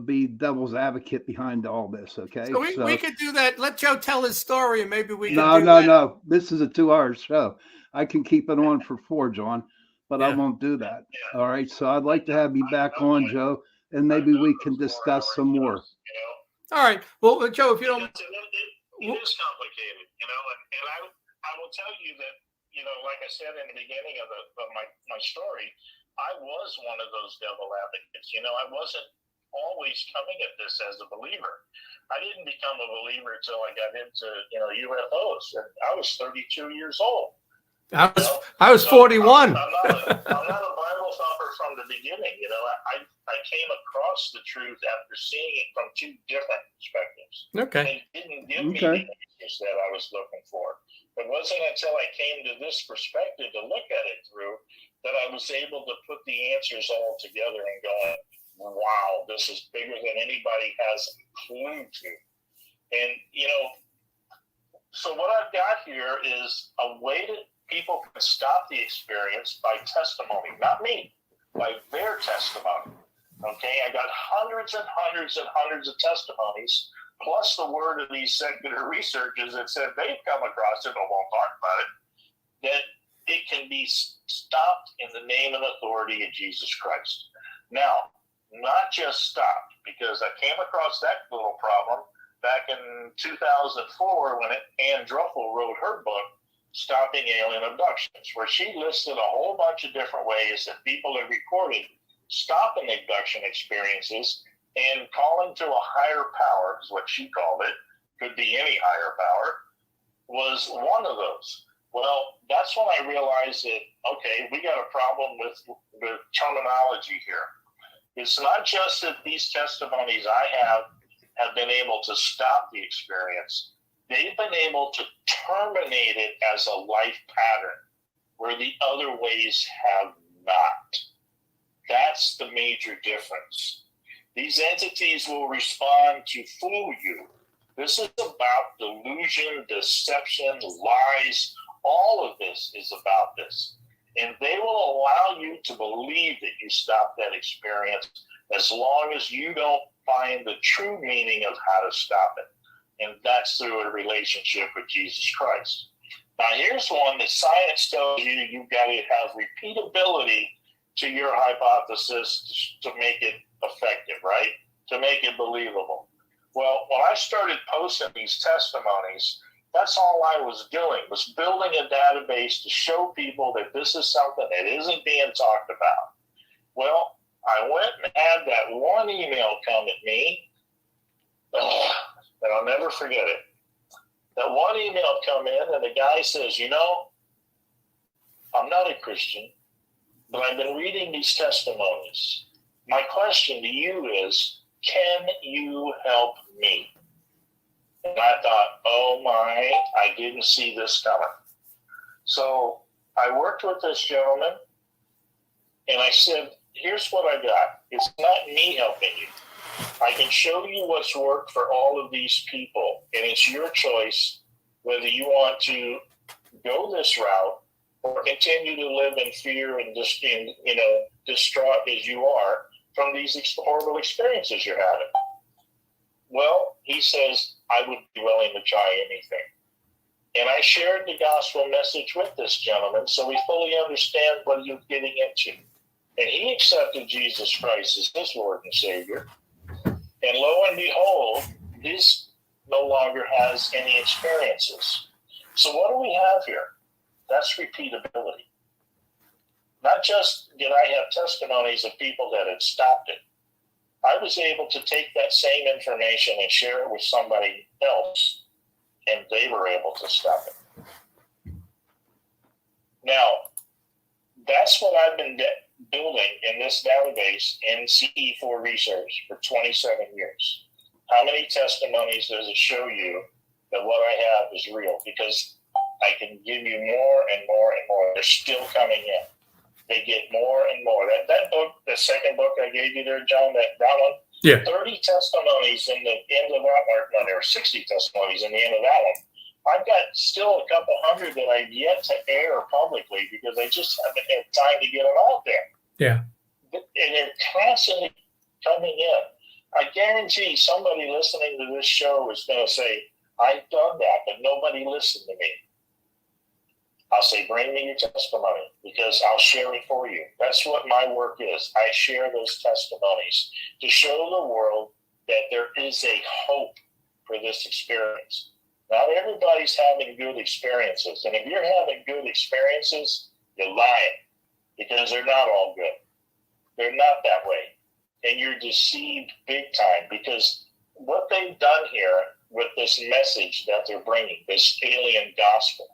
be devil's advocate behind all this. Okay. So we could do that. Let Joe tell his story and maybe we can No. This is a 2-hour show. I can keep it on for 4, John, but I won't do that. Yeah. All right. So I'd like to have you back on, Joe, and maybe we can discuss some more. All right. Well, Joe, if you don't. It is complicated, and I will tell you that, like I said in the beginning of my story, I was one of those devil advocates. I wasn't always coming at this as a believer. I didn't become a believer until I got into, UFOs. And I was 32 years old. I was 41. I'm not a Bible thumper from the beginning. I came across the truth after seeing it from 2 different perspectives. Okay. And it didn't give me the answers that I was looking for. It wasn't until I came to this perspective to look at it through that I was able to put the answers all together and going, wow, this is bigger than anybody has a clue to. And, so what I've got here is a way that people can stop the experience by testimony, not me, by their testimony. Okay, I got hundreds and hundreds and hundreds of testimonies, plus the word of these secular researchers that said they've come across it, but won't talk about it, that it can be stopped in the name and authority of Jesus Christ. Now, not just stopped, because I came across that little problem back in 2004 when Ann Druffel wrote her book, Stopping Alien Abductions, where she listed a whole bunch of different ways that people have recorded stopping abduction experiences, and calling to a higher power, is what she called it, could be any higher power, was one of those. Well, that's when I realized that, okay, we got a problem with the terminology here. It's not just that these testimonies I have been able to stop the experience. they've been able to terminate it as a life pattern where the other ways have not. That's the major difference. These entities will respond to fool you. This is about delusion, deception, lies. All of this is about this. And they will allow you to believe that you stop that experience as long as you don't find the true meaning of how to stop it. And that's through a relationship with Jesus Christ. Now, here's one that science tells you you've got to have repeatability to your hypothesis to make it effective, right? To make it believable. Well, when I started posting these testimonies, that's all I was doing, was building a database to show people that this is something that isn't being talked about. Well, I went and had that one email come at me, and I'll never forget it. That one email come in, and the guy says, you know, I'm not a Christian, but I've been reading these testimonies. My question to you is, can you help me? And I thought, oh my, I didn't see this coming. So I worked with this gentleman, and I said, here's what I got. It's not me helping you. I can show you what's worked for all of these people, and it's your choice whether you want to go this route or continue to live in fear and distraught as you are from these horrible experiences you're having. Well, he says, I would be willing to try anything. And I shared the gospel message with this gentleman so he fully understands what he was getting into. And he accepted Jesus Christ as his Lord and Savior. And lo and behold, he no longer has any experiences. So what do we have here? That's repeatability. Not just did I have testimonies of people that had stopped it. I was able to take that same information and share it with somebody else, and they were able to stop it. Now, that's what I've been building in this database in CE4 research for 27 years. How many testimonies does it show you that what I have is real? Because I can give you more and more and more. They're still coming in. They get more and more. That book, the second book I gave you there, John, that one, Yeah. 30 testimonies in the end of that one. No, there were 60 testimonies in the end of that one. I've got still a couple hundred that I've yet to air publicly because I just haven't had time to get them out there. Yeah. And they're constantly coming in. I guarantee somebody listening to this show is going to say, I've done that, but nobody listened to me. I'll say, bring me your testimony because I'll share it for you. That's what my work is. I share those testimonies to show the world that there is a hope for this experience. Not everybody's having good experiences. And if you're having good experiences, you're lying because they're not all good. They're not that way. And you're deceived big time because what they've done here with this message that they're bringing, this alien gospel,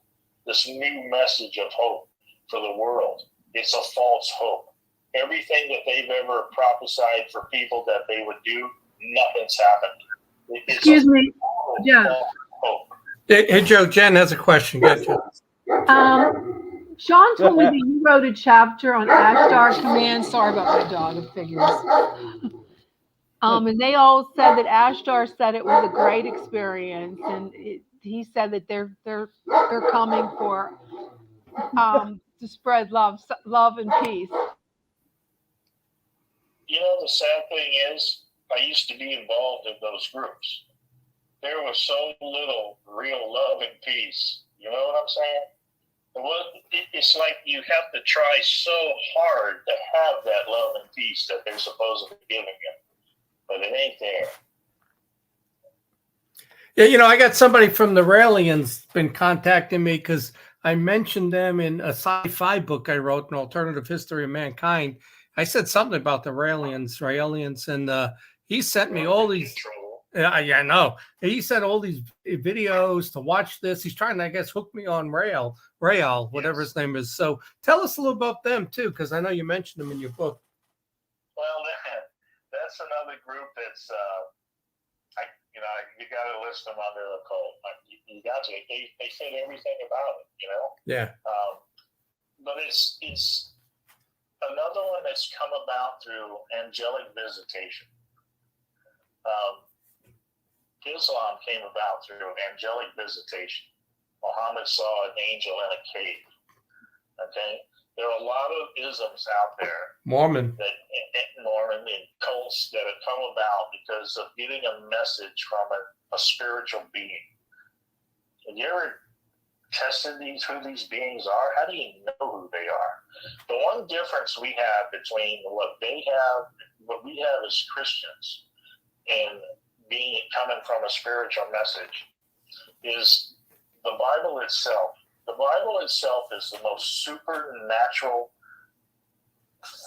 this new message of hope for the world, it's a false hope. Everything that they've ever prophesied for people that they would do, nothing's happened. Excuse me, Joe. Hey, Joe, Jen has a question. Gotcha. Sean told me that you wrote a chapter on Ashtar Command. Sorry about my dog, it figures. And they all said that Ashtar said it was a great experience, and he said that they're coming for to spread love and peace. You know, the sad thing is, I used to be involved in those groups. There was so little real love and peace. You know what I'm saying? It's like you have to try so hard to have that love and peace that they're supposedly giving you, but it ain't there. Yeah, you know, I got somebody from the Raelians been contacting me because I mentioned them in a sci-fi book I wrote, An Alternative History of Mankind. I said something about the Raelians, and he sent me all these. Yeah, I know. He sent all these videos to watch this. He's trying to, I guess, hook me on Rael, whatever his name is. So tell us a little about them too, because I know you mentioned them in your book. Well, that's another group that's, you got to list them under the cult. You got to. They said everything about it, Yeah. But it's another one that's come about through angelic visitation. Islam came about through angelic visitation. Muhammad saw an angel in a cave. Okay, there are a lot of isms out there, Mormon and cults that have come about because of getting a message from a spiritual being. Have you ever tested who these beings are? How do you know who they are? The one difference we have between what they have, what we have as Christians, and being coming from a spiritual message, is the Bible itself. The Bible itself is the most supernatural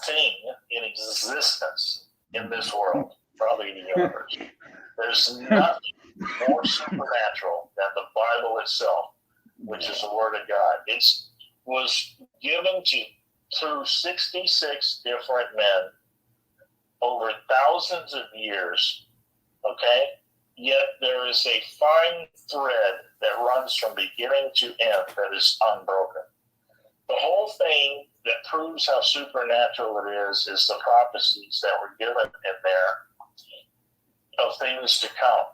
thing in existence in this world, probably the universe. There's nothing more supernatural than the Bible itself, which is the Word of God. It was given through 66 different men over thousands of years, okay? Yet there is a fine thread that runs from beginning to end that is unbroken. The whole thing that proves how supernatural it is the prophecies that were given in there of things to come.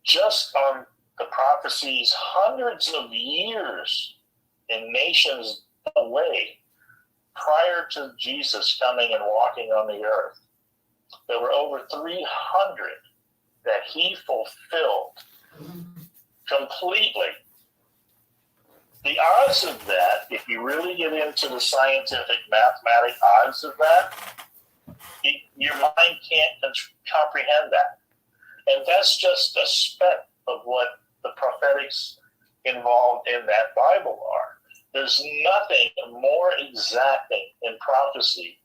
Just on the prophecies hundreds of years in nations away prior to Jesus coming and walking on the earth, there were over 300 that he fulfilled completely. The odds of that, if you really get into the scientific mathematic odds of that, your mind can't comprehend that. And that's just a speck of what the prophetics involved in that Bible are. There's nothing more exacting in prophecy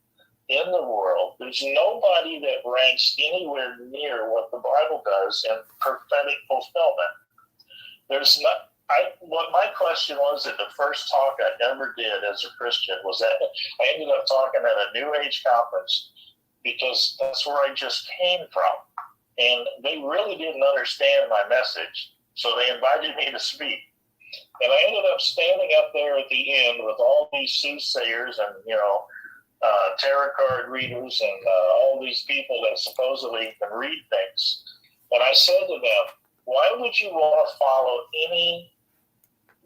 in the world. There's nobody that ranks anywhere near what the Bible does in prophetic fulfillment. There's not. What my question was at the first talk I ever did as a Christian was that I ended up talking at a New Age conference because that's where I just came from. And they really didn't understand my message, so they invited me to speak. And I ended up standing up there at the end with all these soothsayers and, tarot card readers and all these people that supposedly can read things. And I said to them, why would you want to follow any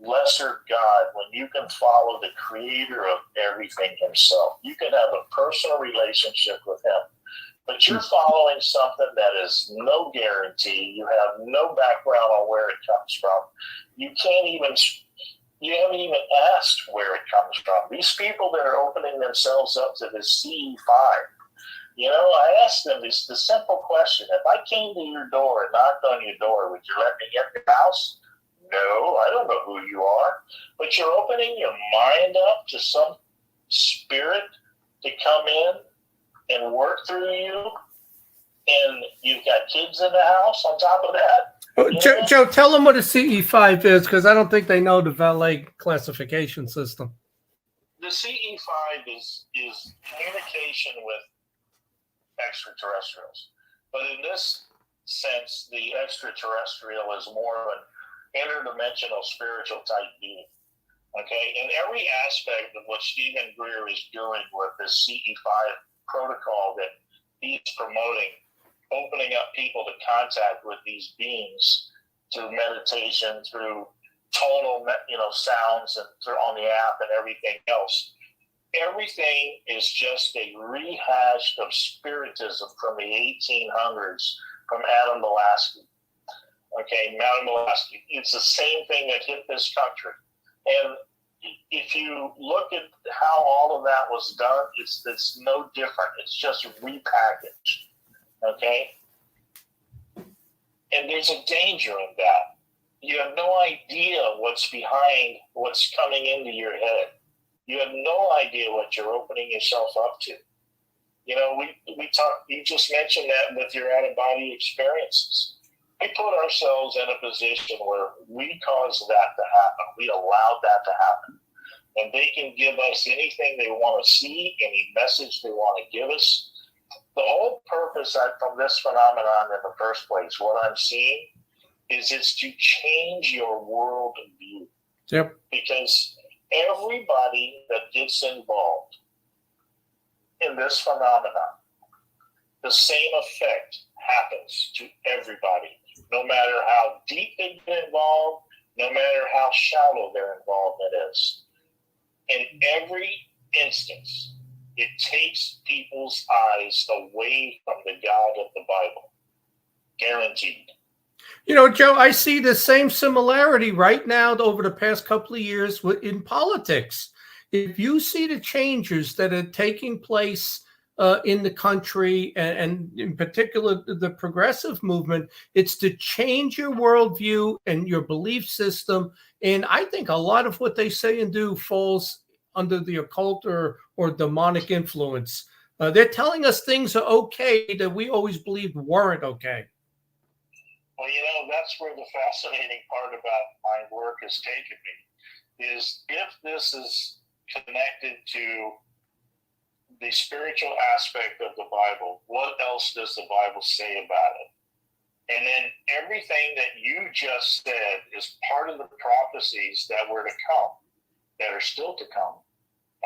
lesser God when you can follow the creator of everything himself? You can have a personal relationship with him. But you're following something that is no guarantee. You have no background on where it comes from. You haven't even asked where it comes from. These people that are opening themselves up to this CE5, I asked them the simple question. If I came to your door and knocked on your door, would you let me in your house? No, I don't know who you are. But you're opening your mind up to some spirit to come in and work through you, and you've got kids in the house on top of that. Joe, tell them what a CE5 is, because I don't think they know the valet classification system. The CE5 is communication with extraterrestrials. But in this sense, the extraterrestrial is more of an interdimensional spiritual type being. Okay? And every aspect of what Stephen Greer is doing with this CE5 protocol that he's promoting, opening up people to contact with these beings through meditation, through tonal, sounds, and through on the app and everything else. Everything is just a rehash of spiritism from the 1800s, from Adam Blavatsky. Okay, Adam Blavatsky. It's the same thing that hit this country. And if you look at how all of that was done, it's no different. It's just repackaged. Okay? And there's a danger in that. You have no idea what's behind what's coming into your head. You have no idea what you're opening yourself up to. We talked, you just mentioned that with your out-of-body experiences. We put ourselves in a position where we caused that to happen. We allowed that to happen. And they can give us anything they want to see, any message they want to give us. the whole purpose from this phenomenon in the first place, what I'm seeing, is it's to change your world view. Yep. Because everybody that gets involved in this phenomenon, the same effect happens to everybody, no matter how deep they get involved, no matter how shallow their involvement is. In every instance, it takes people's eyes away from the God of the Bible. Guaranteed. You know, Joe, I see the same similarity right now over the past couple of years in politics. If you see the changes that are taking place in the country, and in particular the progressive movement, it's to change your worldview and your belief system. And I think a lot of what they say and do falls under the occult or demonic influence. They're telling us things are okay that we always believed weren't okay. Well, that's where the fascinating part about my work has taken me, is if this is connected to the spiritual aspect of the Bible, what else does the Bible say about it? And then everything that you just said is part of the prophecies that were to come, that are still to come.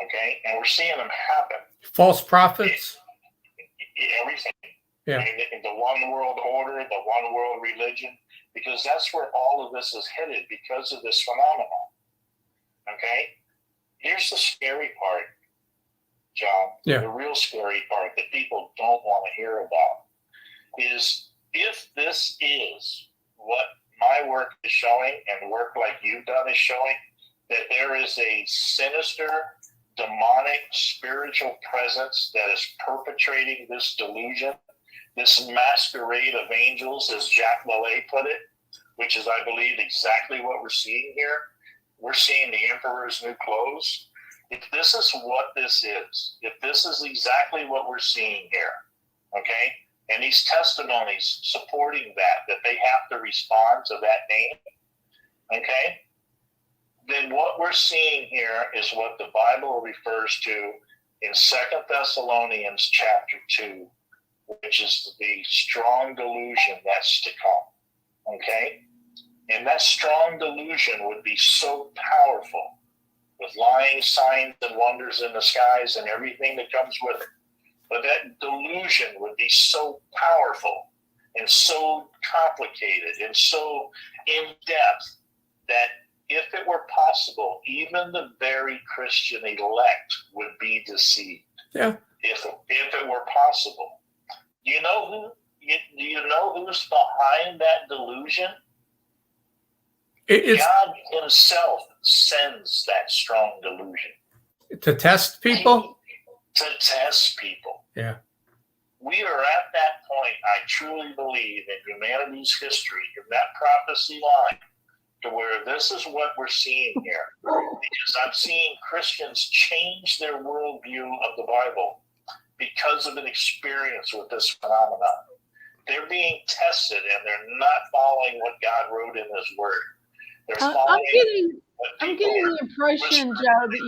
Okay? And we're seeing them happen. False prophets. Everything. Yeah. The one world order, the one world religion, because that's where all of this is headed because of this phenomenon. Okay? Here's the scary part, John. Yeah. The real scary part that people don't want to hear about is, if this is what my work is showing, and work like you've done is showing, that there is a sinister, demonic, spiritual presence that is perpetrating this delusion, this masquerade of angels, as Jack LaLay put it, which is, I believe, exactly what we're seeing here. We're seeing the emperor's new clothes. If this is what this is, if this is exactly what we're seeing here, okay, and these testimonies supporting that they have to respond to that name, okay, then what we're seeing here is what the Bible refers to in 2 Thessalonians chapter 2, which is the strong delusion that's to come, okay? And that strong delusion would be so powerful, with lying signs and wonders in the skies and everything that comes with it. But that delusion would be so powerful and so complicated and so in-depth that if it were possible, even the very Christian elect would be deceived. Yeah. If it were possible. Do you know who's behind that delusion? God himself sends that strong delusion. To test people? To test people. Yeah. We are at that point, I truly believe, in humanity's history, in that prophecy line, to where this is what we're seeing here. Because I'm seeing Christians change their worldview of the Bible because of an experience with this phenomenon. They're being tested, and they're not following what God wrote in his word. I'm getting the impression, Joe, that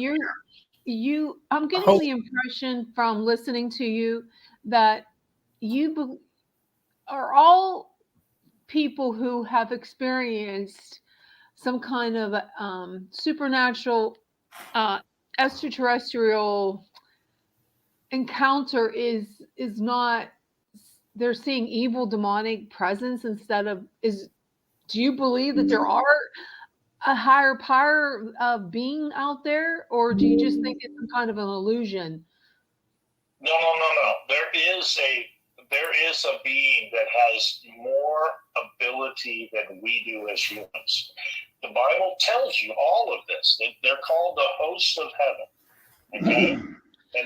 I'm getting the impression from listening to you that you are all people who have experienced some kind of supernatural, extraterrestrial encounter is not, they're seeing evil demonic presence instead of, do you believe that there are a higher power being out there, or do you just think it's some kind of an illusion? No. There is a being that has more ability than we do as humans. The Bible tells you all of this. They're called the hosts of heaven. Okay.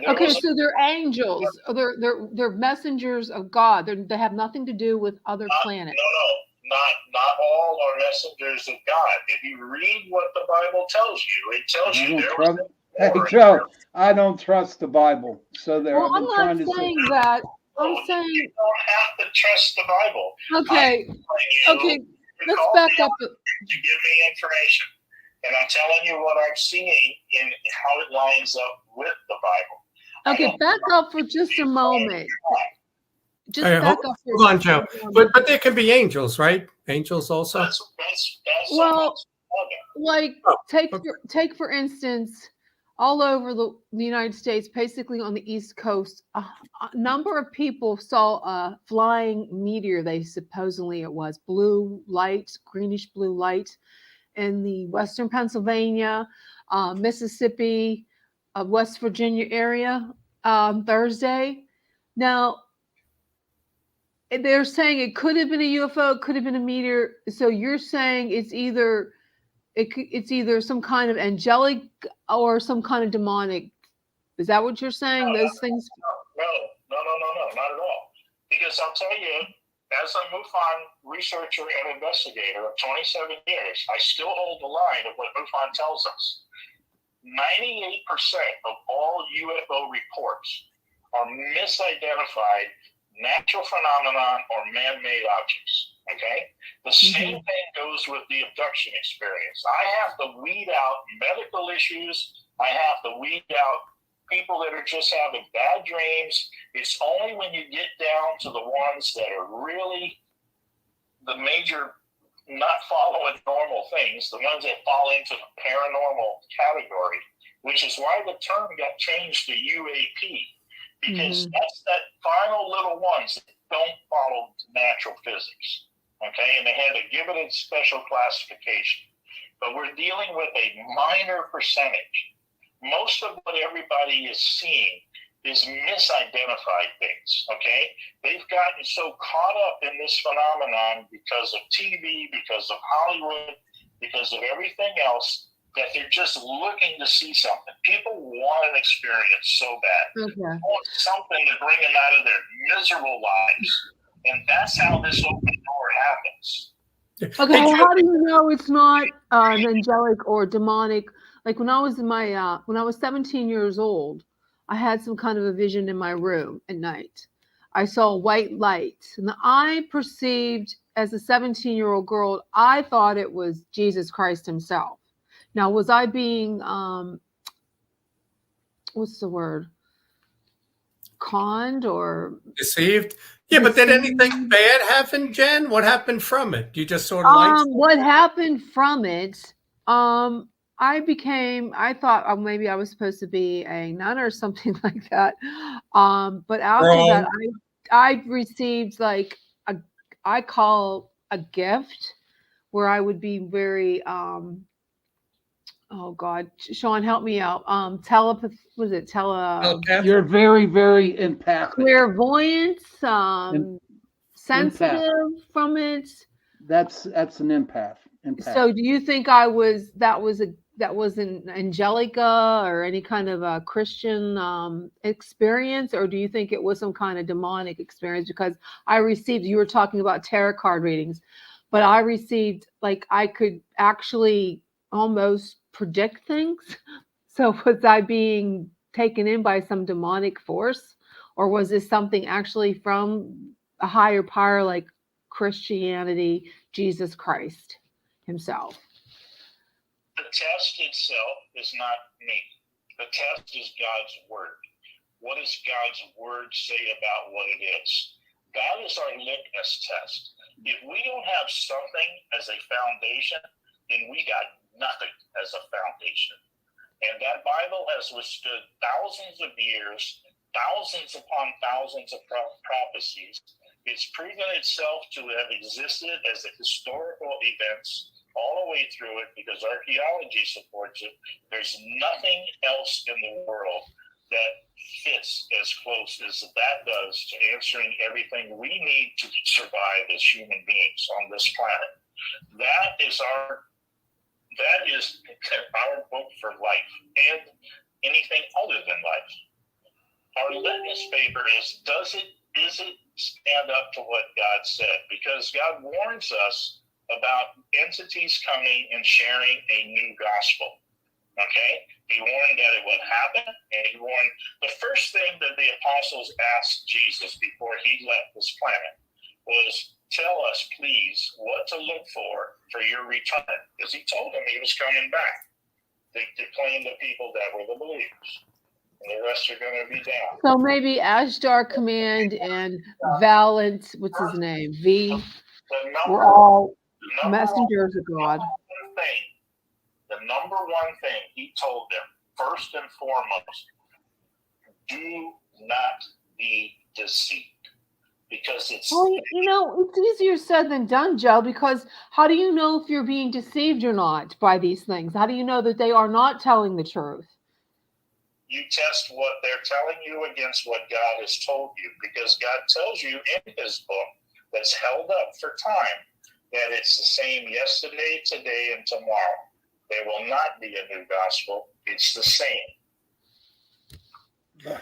Okay, so they're angels. They're messengers of God. They have nothing to do with other planets. No. Not all are messengers of God. If you read what the Bible tells you, it tells you there was Hey, Joe, I don't trust the Bible. So there. Well, I'm not saying that. I'm saying you don't have to trust the Bible. Okay. Okay. Let's back up. To give me information, and I'm telling you what I'm seeing in how it lines up with the Bible. Okay, back up for just a moment. just Hey, back up hold on, Joe. But there can be angels, right? Angels also. That's well, like Oh, take for instance, all over the United States, basically on the East Coast, a number of people saw a flying meteor. They supposedly it was blue light, greenish blue light, in the Western Pennsylvania, Mississippi, West Virginia area Thursday. Now they're saying it could have been a UFO, it could have been a meteor. So you're saying it's either some kind of angelic or some kind of demonic. Is that what you're saying? Those things. No, not at all. Because I'll tell you, as a MUFON researcher and investigator of 27 years, I still hold the line of what MUFON tells us. 98% of all UFO reports are misidentified natural phenomenon or man-made objects. Okay? The same thing goes with the abduction experience. I have to weed out medical issues. I have to weed out people that are just having bad dreams. It's only when you get down to the ones that are really the major not following normal things, the ones that fall into the paranormal category, which is why the term got changed to UAP, because that's that final little ones that don't follow natural physics. Okay, and they had to give it a special classification. But we're dealing with a minor percentage. Most of what everybody is seeing is misidentified things, okay? They've gotten so caught up in this phenomenon because of TV, because of Hollywood, because of everything else, that they're just looking to see something. People want an experience so bad. Okay. They want something to bring them out of their miserable lives. And that's how this open door happens. Okay, how do you know it's not an angelic or demonic? Like when I was when I was 17 years old, I had some kind of a vision in my room at night. I saw white light, and I perceived as a 17-year-old girl, I thought it was Jesus Christ himself. Now, was I being what's the word? Conned or deceived? Yeah, but did anything bad happen, Jen? What happened from it? You just sort of what happened from it? I thought maybe I was supposed to be a nun or something like that. But after that, I received like I call a gift where I would be very oh God, Sean, help me out. Telepathy, was it You're very, very empathic. Clairvoyance, sensitive empath. from it. That's an empath. So do you think that was an Angelica or any kind of a Christian experience, or do you think it was some kind of demonic experience? Because you were talking about tarot card readings, but I received, like, I could actually almost predict things. So was I being taken in by some demonic force, or was this something actually from a higher power like Christianity, Jesus Christ himself? The test itself is not me. The test is God's word. What does God's word say about what it is? That is our litmus test. If we don't have something as a foundation, then we got nothing as a foundation. And that Bible has withstood thousands of years, thousands upon thousands of prophecies. It's proven itself to have existed as a historical events all the way through it because archaeology supports it. There's nothing else in the world that fits as close as that does to answering everything we need to survive as human beings on this planet. That is our book for life and anything other than life. Our litmus paper is is it stand up to what God said? Because God warns us about entities coming and sharing a new gospel. Okay? He warned that it would happen, and he warned the first thing that the apostles asked Jesus before he left this planet was, tell us, please, what to look for your return. Because he told them he was coming back to claim the people that were the believers. and the rest are going to be damned. So maybe Ashdar Command and Valent, what's his name? V, The were all number messengers of God. one thing, the number one thing he told them, first and foremost, do not be deceived. Because it's Well, it's easier said than done, Joe, because how do you know if you're being deceived or not by these things? How do you know that they are not telling the truth? You test what they're telling you against what God has told you, because God tells you in his book that's held up for time that it's the same yesterday, today, and tomorrow. There will not be a new gospel. It's the same.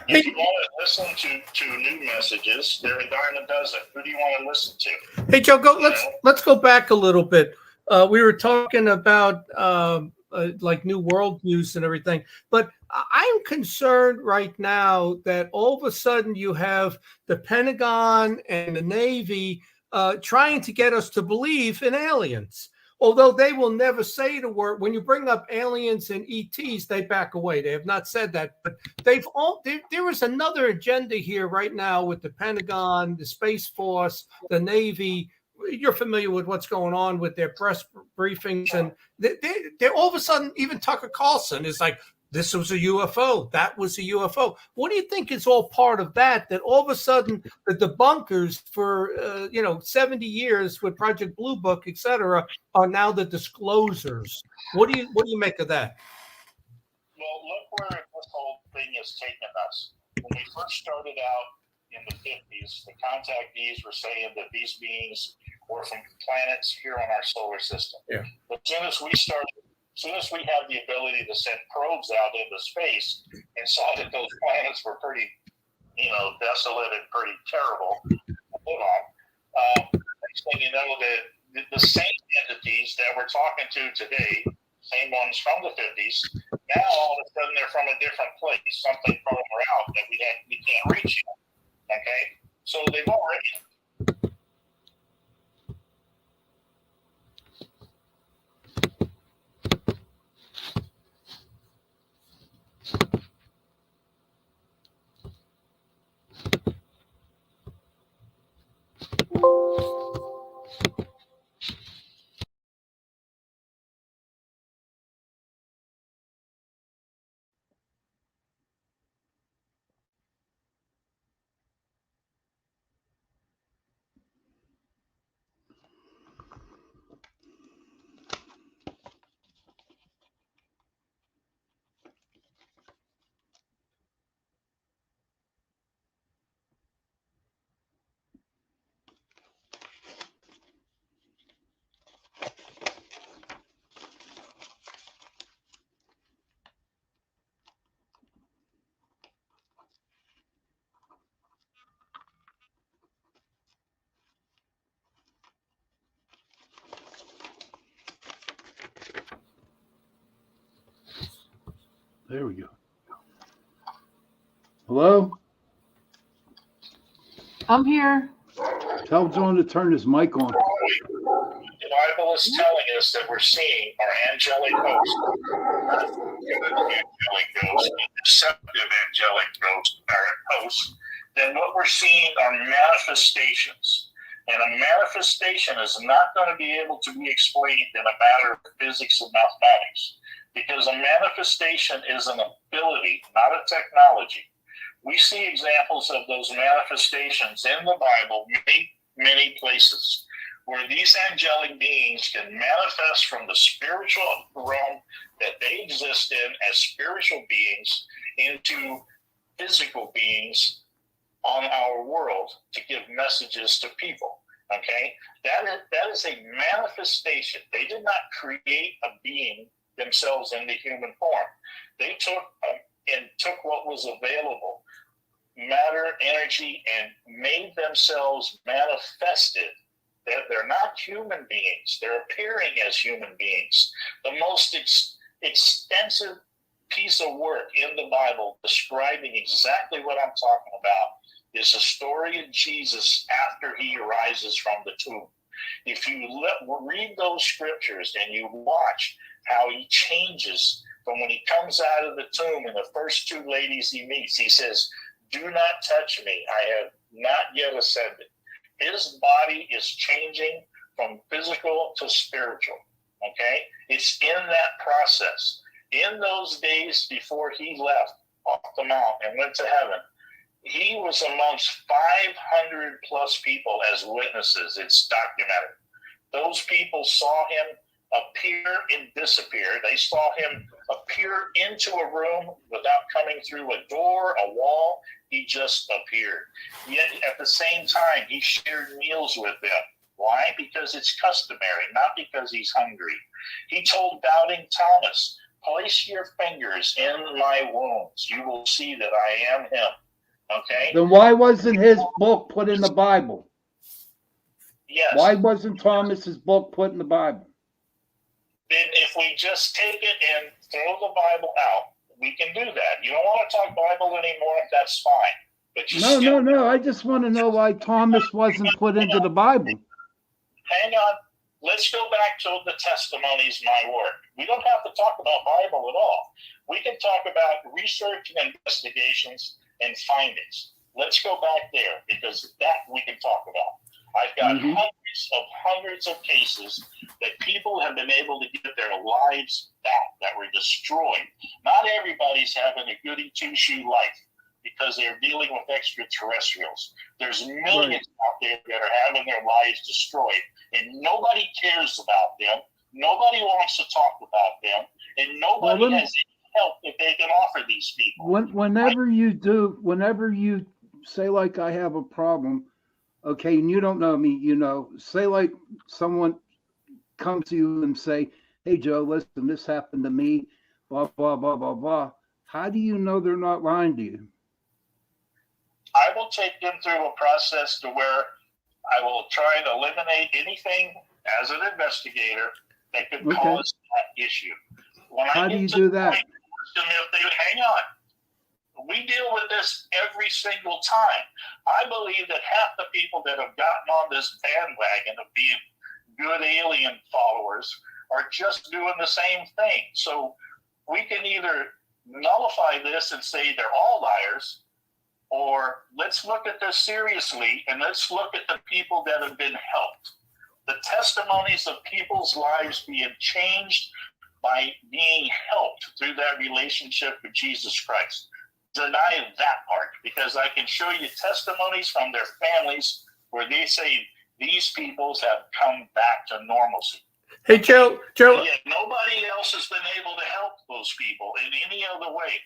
If you want to listen to new messages, there are a dime a dozen. Who do you want to listen to? Hey, Joe, let's go back a little bit. We were talking about like new world views and everything, but I'm concerned right now that all of a sudden you have the Pentagon and the Navy trying to get us to believe in aliens. Although they will never say the word, when you bring up aliens and ETs, they back away. They have not said that, but there is another agenda here right now with the Pentagon, the Space Force, the Navy. You're familiar with what's going on with their press briefings, and they're all of a sudden, even Tucker Carlson is like, this was a UFO. That was a UFO. What do you think is all part of that? That all of a sudden the debunkers for 70 years with Project Blue Book, et cetera, are now the disclosers. What do you make of that? Well, look where this whole thing has taken us. When we first started out in the 50s, the contactees were saying that these beings were from planets here on our solar system. Yeah. But as soon as we had the ability to send probes out into space and saw that those planets were pretty, desolate and pretty terrible to live on, next thing you know, the same entities that we're talking to today, same ones from the 50s, now all of a sudden they're from a different place, something further out that we can't reach yet. Okay? So they've already. There we go. Hello? I'm here. Tell John to turn his mic on. The Bible is telling us that we're seeing our angelic hosts, deceptive angelic hosts, then what we're seeing are manifestations. And a manifestation is not going to be able to be explained in a matter of physics and mathematics, because a manifestation is an ability, not a technology. We see examples of those manifestations in the Bible many, many places, where these angelic beings can manifest from the spiritual realm that they exist in as spiritual beings into physical beings on our world to give messages to people. Okay, that is a manifestation. They did not create a being themselves in the human form. They took what was available, matter, energy, and made themselves manifested. They're not human beings. They're appearing as human beings. The most extensive piece of work in the Bible describing exactly what I'm talking about is the story of Jesus after he rises from the tomb. If you read those scriptures and you watch how he changes from when he comes out of the tomb and the first two ladies he meets. He says, "Do not touch me. I have not yet ascended." His body is changing from physical to spiritual. Okay? It's in that process. In those days before he left off the mount and went to heaven, he was amongst 500 plus people as witnesses. It's documented. Those people saw him appear and disappear. They saw him appear into a room without coming through a door, a wall. He just appeared. Yet at the same time, he shared meals with them. Why? Because it's customary, not because he's hungry. He told doubting Thomas, "Place your fingers in my wounds. You will see that I am him." Okay? Then why wasn't his book put in the Bible? Yes. Why wasn't Thomas's book put in the Bible? Then if we just take it and throw the Bible out, we can do that. You don't want to talk Bible anymore, that's fine. But you No. I just want to know why Thomas wasn't put into the Bible. Hang on. Let's go back to the testimonies, my word. We don't have to talk about Bible at all. We can talk about research and investigations and findings. Let's go back there because that we can talk about. I've got hundreds of cases that people have been able to get their lives back that were destroyed. Not everybody's having a goody two-shoe life because they're dealing with extraterrestrials. There's millions out there that are having their lives destroyed, and nobody cares about them. Nobody wants to talk about them, and nobody has any help that they can offer these people. Whenever you say, like, I have a problem, okay, and you don't know me, say like someone comes to you and say, "Hey, Joe, listen, this happened to me, blah, blah, blah, blah, blah." How do you know they're not lying to you? I will take them through a process to where I will try and eliminate anything as an investigator that could cause that issue. How do you do that? If they hang on. We deal with this every single time. I believe that half the people that have gotten on this bandwagon of being good alien followers are just doing the same thing. So we can either nullify this and say they're all liars, or let's look at this seriously and let's look at the people that have been helped. The testimonies of people's lives being changed by being helped through that relationship with Jesus Christ. Deny that part, because I can show you testimonies from their families where they say these peoples have come back to normalcy. Hey, Joe. Yet nobody else has been able to help those people in any other way.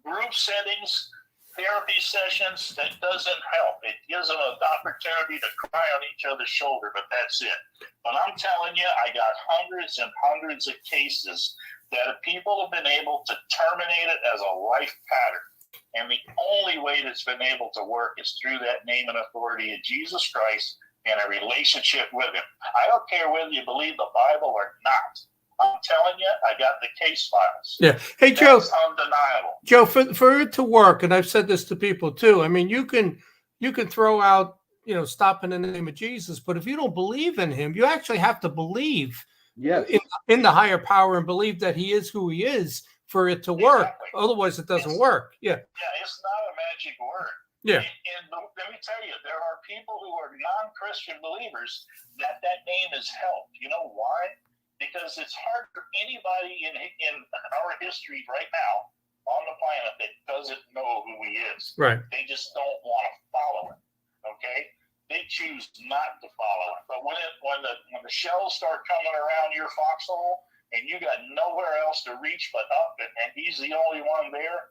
Group settings, therapy sessions, that doesn't help. It gives them an opportunity to cry on each other's shoulder, but that's it. But I'm telling you, I got hundreds and hundreds of cases that people have been able to terminate it as a life pattern. And the only way that's been able to work is through that name and authority of Jesus Christ and a relationship with him. I don't care whether you believe the Bible or not. I'm telling you, I got the case files. Yeah. Hey, Joe. That's undeniable. Joe, for it to work, and I've said this to people too. I mean, you can throw out, stop in the name of Jesus, but if you don't believe in him, you actually have to believe in the higher power and believe that he is who he is for it to work. Exactly. Otherwise, it doesn't work. Yeah. Yeah, it's not a magic word. Yeah. And let me tell you, there are people who are non-Christian believers that name has helped. You know why? Because it's hard for anybody in our history right now on the planet that doesn't know who he is. Right. They just don't want to follow him. Okay? They choose not to follow him. But when the shells start coming around your foxhole and you got nowhere else to reach but up, and he's the only one there,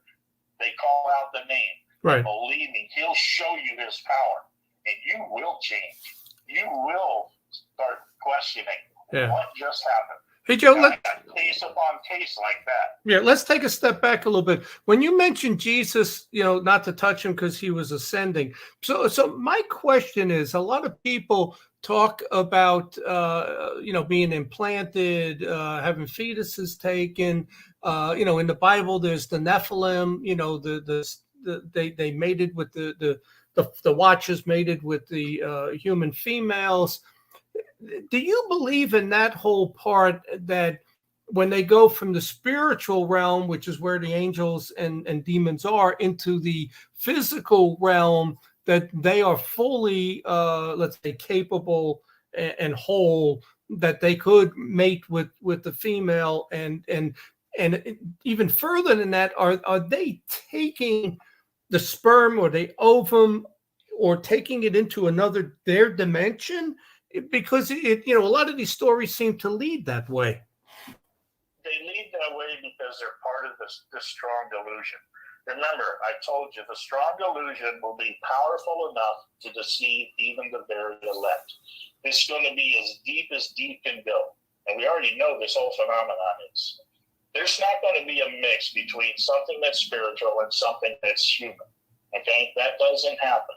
they call out the name. Right. Believe me, he'll show you his power, and you will change. You will start questioning what just happened. Hey, Joe, case upon case like that. Yeah, let's take a step back a little bit. When you mentioned Jesus, not to touch him because he was ascending. So my question is, a lot of people talk about, being implanted, having fetuses taken. In the Bible, there's the Nephilim. They mated with the Watchers mated with the human females. Do you believe in that whole part that when they go from the spiritual realm, which is where the angels and demons are, into the physical realm, that they are fully, let's say, capable and whole, that they could mate with the female, and even further than that, are they taking the sperm or the ovum or taking it into their dimension? Because a lot of these stories seem to lead that way. They lead that way because they're part of this strong delusion. Remember, I told you the strong delusion will be powerful enough to deceive even the very elect. It's going to be as deep can go. And we already know this whole phenomenon is. There's not going to be a mix between something that's spiritual and something that's human. Okay? That doesn't happen.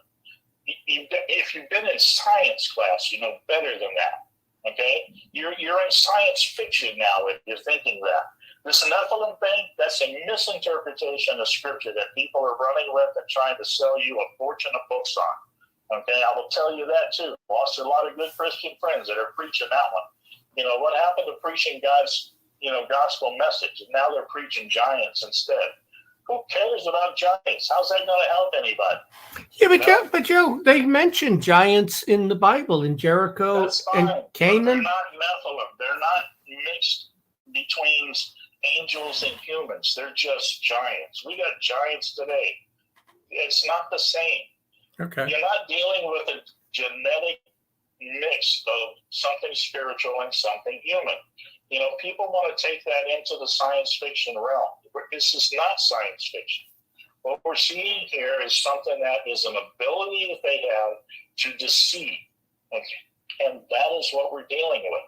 If you've been in science class, you know better than that. Okay? You're in science fiction now if you're thinking that. This Nephilim thing, that's a misinterpretation of scripture that people are running with and trying to sell you a fortune of books on. Okay? I will tell you that too. Lost a lot of good Christian friends that are preaching that one. You know, what happened to preaching God's, gospel message? And now they're preaching giants instead. Who cares about giants? How's that going to help anybody? Yeah, but Joe, they mention giants in the Bible, in Jericho and Canaan. They're not Nephilim. They're not mixed between angels and humans. They're just giants. We got giants today. It's not the same. Okay. You're not dealing with a genetic mix of something spiritual and something human. People want to take that into the science fiction realm. This is not science fiction. What we're seeing here is something that is an ability that they have to deceive. Okay? And that is what we're dealing with.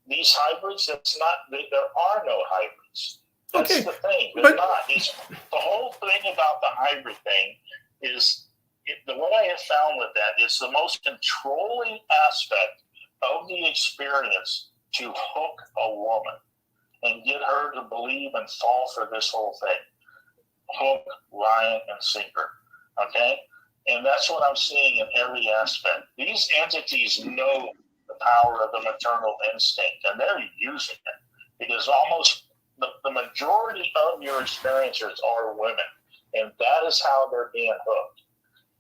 These hybrids, there are no hybrids. That's the thing. They're not. The whole thing about the hybrid thing is, what I have found with that is the most controlling aspect of the experience to hook a woman and get her to believe and fall for this whole thing. Hook, line, and sinker. Okay? And that's what I'm seeing in every aspect. These entities know the power of the maternal instinct, and they're using it, because almost the majority of your experiencers are women, and that is how they're being hooked.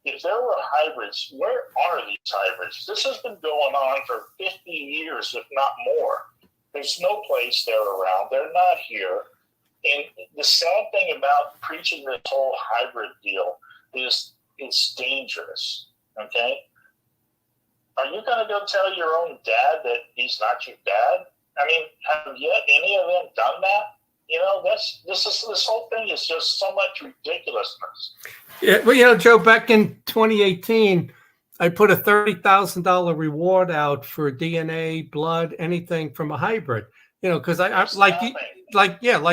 If there were hybrids, where are these hybrids? This has been going on for 50 years, if not more. There's no place they're around. They're not here. And the sad thing about preaching this whole hybrid deal is it's dangerous, okay? Are you going to go tell your own dad that he's not your dad? I mean, have yet any of them done that? This whole thing is just so much ridiculousness. Yeah, well, Joe, back in 2018, I put a $30,000 reward out for DNA, blood, anything from a hybrid. Because I like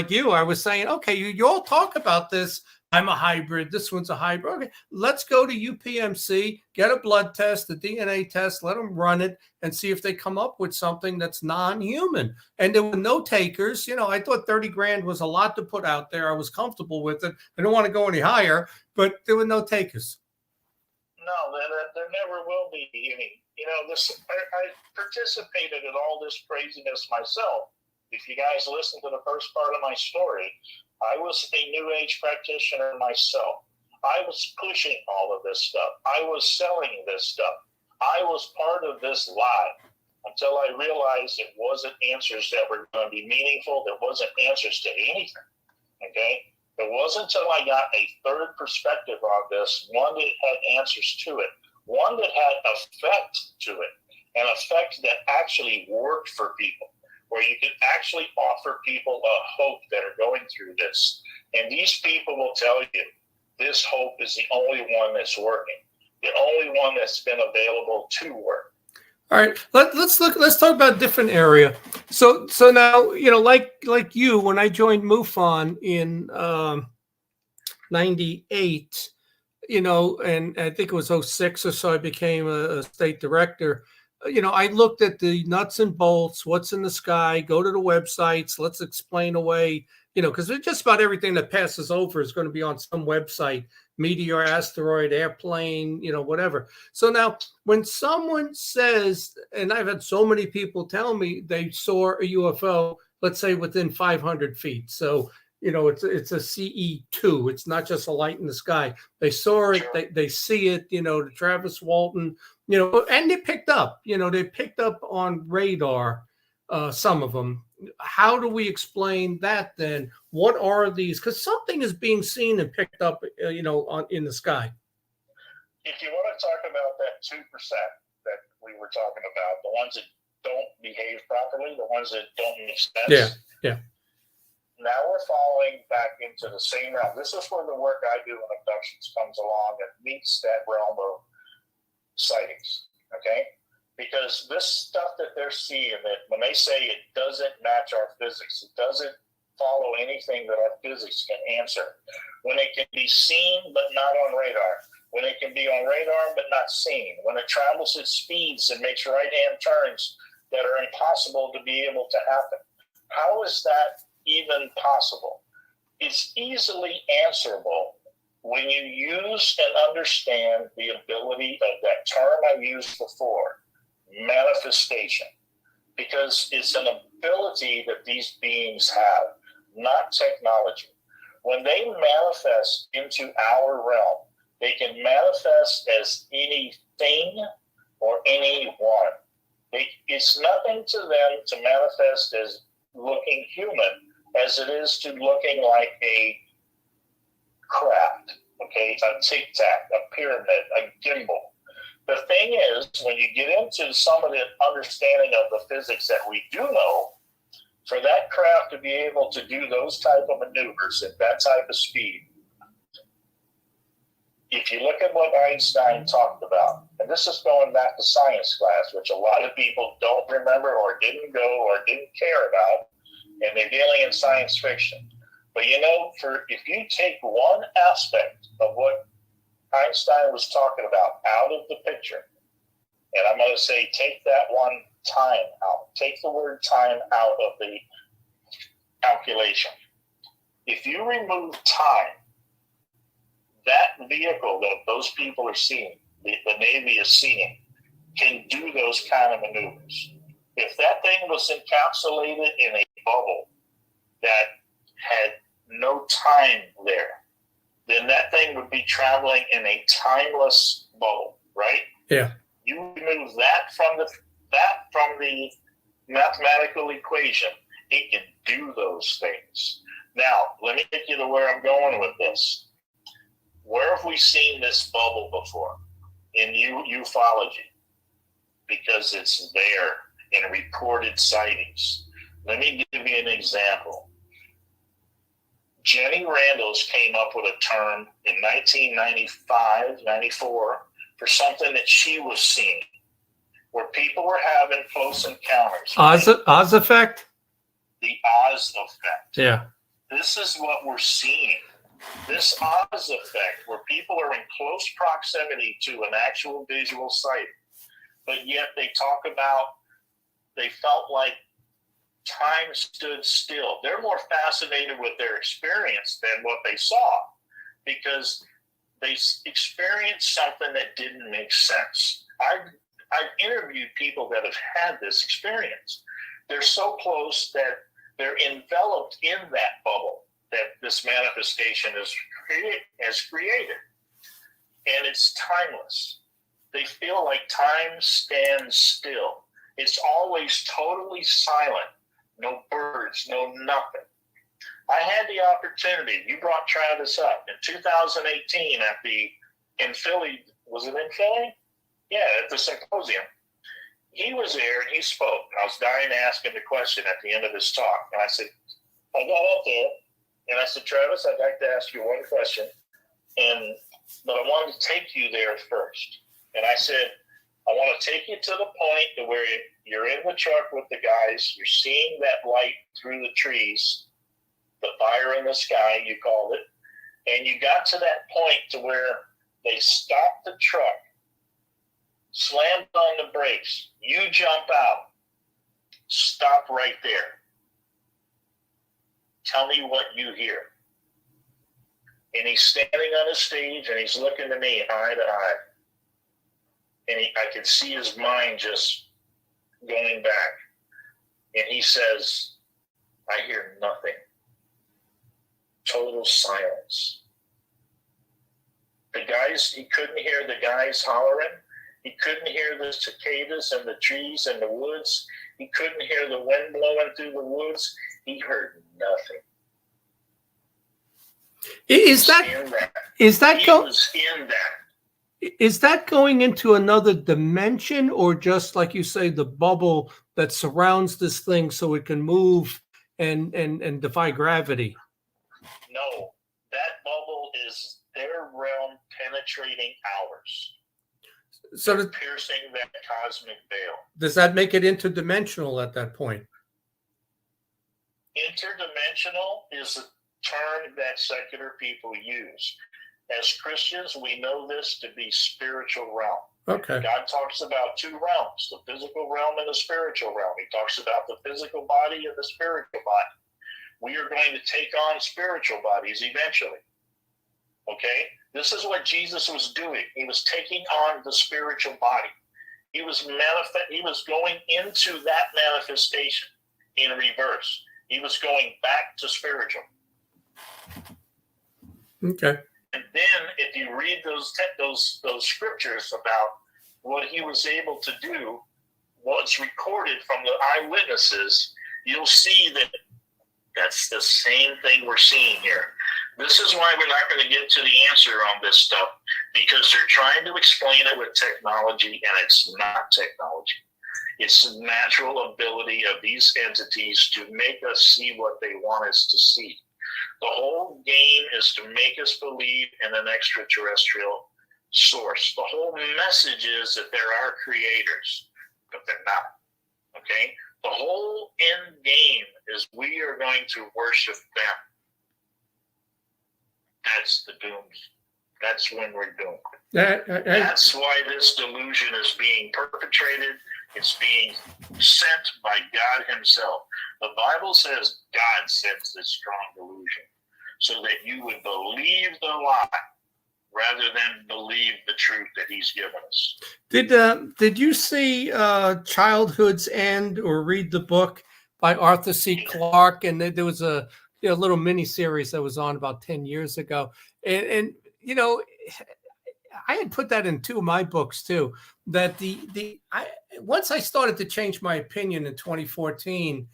you, I was saying, okay, you all talk about this. I'm a hybrid. This one's a hybrid. Okay, let's go to UPMC, get a blood test, a DNA test, let them run it and see if they come up with something that's non-human. And there were no takers. I thought 30 grand was a lot to put out there. I was comfortable with it. I don't want to go any higher, but there were no takers. No, there never will be any. I participated in all this craziness myself. If you guys listen to the first part of my story, I was a New Age practitioner myself. I was pushing all of this stuff. I was selling this stuff. I was part of this lie until I realized it wasn't answers that were going to be meaningful. There wasn't answers to anything. Okay? It wasn't until I got a third perspective on this, one that had answers to it, one that had effect to it, an effect that actually worked for people, where you can actually offer people a hope that are going through this. And these people will tell you this hope is the only one that's working, the only one that's been available to work. All right, let's talk about a different area. So now, like you, when I joined MUFON in 98, and I think it was 06 or so, I became a state director. I looked at the nuts and bolts, what's in the sky, go to the websites, let's explain away, because just about everything that passes over is going to be on some website meteor, asteroid, airplane, whatever. So now when someone says, and I've had so many people tell me they saw a UFO, let's say within 500 feet. So, it's a CE2. It's not just a light in the sky. They saw it, they see it, the Travis Walton, and they picked up on radar, some of them. How do we explain that then? What are these? Because something is being seen and picked up, in the sky. If you want to talk about that 2% that we were talking about, the ones that don't behave properly, the ones that don't make sense. Yeah. Now we're falling back into the same realm. This is where the work I do in abductions comes along and meets that realm of sightings. Okay? Because this stuff that they're seeing, that when they say it doesn't match our physics, it doesn't follow anything that our physics can answer. When it can be seen but not on radar, when it can be on radar but not seen, when it travels at speeds and makes right-hand turns that are impossible to be able to happen. How is that even possible? It's easily answerable when you use and understand the ability of that term I used before, manifestation, because it's an ability that these beings have, not technology. When they manifest into our realm, they can manifest as anything or anyone. It's nothing to them to manifest as looking human as it is to looking like a craft, okay, a tic-tac, a pyramid, a gimbal. The thing is, when you get into some of the understanding of the physics that we do know, for that craft to be able to do those type of maneuvers at that type of speed, if you look at what Einstein talked about, and this is going back to science class, which a lot of people don't remember or didn't go or didn't care about, and they're dealing in science fiction. But if you take one aspect of what Einstein was talking about out of the picture, and I'm going to say take that one time out, take the word time out of the calculation. If you remove time, that vehicle that those people are seeing, the Navy is seeing, can do those kind of maneuvers. If that thing was encapsulated in a bubble that had no time there, then that thing would be traveling in a timeless bubble, right? Yeah. You remove that from the mathematical equation, it can do those things. Now, let me get you to where I'm going with this. Where have we seen this bubble before? In ufology, because it's there in reported sightings. Let me give you an example. Jenny Randles came up with a term in 1995, 94 for something that she was seeing, where people were having close encounters. Oz effect? The Oz effect. Yeah. This is what we're seeing. This Oz effect, where people are in close proximity to an actual visual sight, but yet they talk about they felt like time stood still. They're more fascinated with their experience than what they saw, because they experienced something that didn't make sense. I've interviewed people that have had this experience. They're so close that they're enveloped in that bubble that this manifestation has created. And it's timeless. They feel like time stands still. It's always totally silent. No birds, no nothing. I had the opportunity. You brought Travis up in 2018 in Philly. Was it in Philly? Yeah, at the symposium. He was there and he spoke. I was dying to ask him the question at the end of his talk. And I said, I got up there and I said, Travis, I'd like to ask you one question. But I wanted to take you there first. And I said, I want to take you to the point to where you're in the truck with the guys, you're seeing that light through the trees, the fire in the sky, you called it, and you got to that point to where they stopped the truck, slammed on the brakes, you jump out, stop right there. Tell me what you hear. And he's standing on the stage and he's looking to me eye to eye. And I could see his mind just going back. And he says, I hear nothing. Total silence. The guys, he couldn't hear the guys hollering. He couldn't hear the cicadas and the trees and the woods. He couldn't hear the wind blowing through the woods. He heard nothing. Is that going into another dimension, or just like you say, the bubble that surrounds this thing so it can move and defy gravity? No, that bubble is their realm penetrating ours. So piercing that cosmic veil. Does that make it interdimensional at that point? Interdimensional is a term that secular people use. As Christians, we know this to be spiritual realm. Okay. God talks about two realms, the physical realm and the spiritual realm. He talks about the physical body and the spiritual body. We are going to take on spiritual bodies eventually. Okay? This is what Jesus was doing. He was taking on the spiritual body. He was going into that manifestation in reverse. He was going back to spiritual. Okay. And then if you read those scriptures about what he was able to do, what's recorded from the eyewitnesses, you'll see that that's the same thing we're seeing here. This is why we're not going to get to the answer on this stuff, because they're trying to explain it with technology, and it's not technology. It's the natural ability of these entities to make us see what they want us to see. The whole game is to make us believe in an extraterrestrial source. The whole message is that there are creators, but they're not. Okay? The whole end game is we are going to worship them. That's the dooms. That's when we're doomed. That's why this delusion is being perpetrated. It's being sent by God himself. The Bible says God sends this strong delusion so that you would believe the lie rather than believe the truth that he's given us. Did you see Childhood's End or read the book by Arthur C. Clarke? And there was a little mini series that was on about 10 years ago. And you know, I had put that in two of my books too, that once I started to change my opinion in 2014,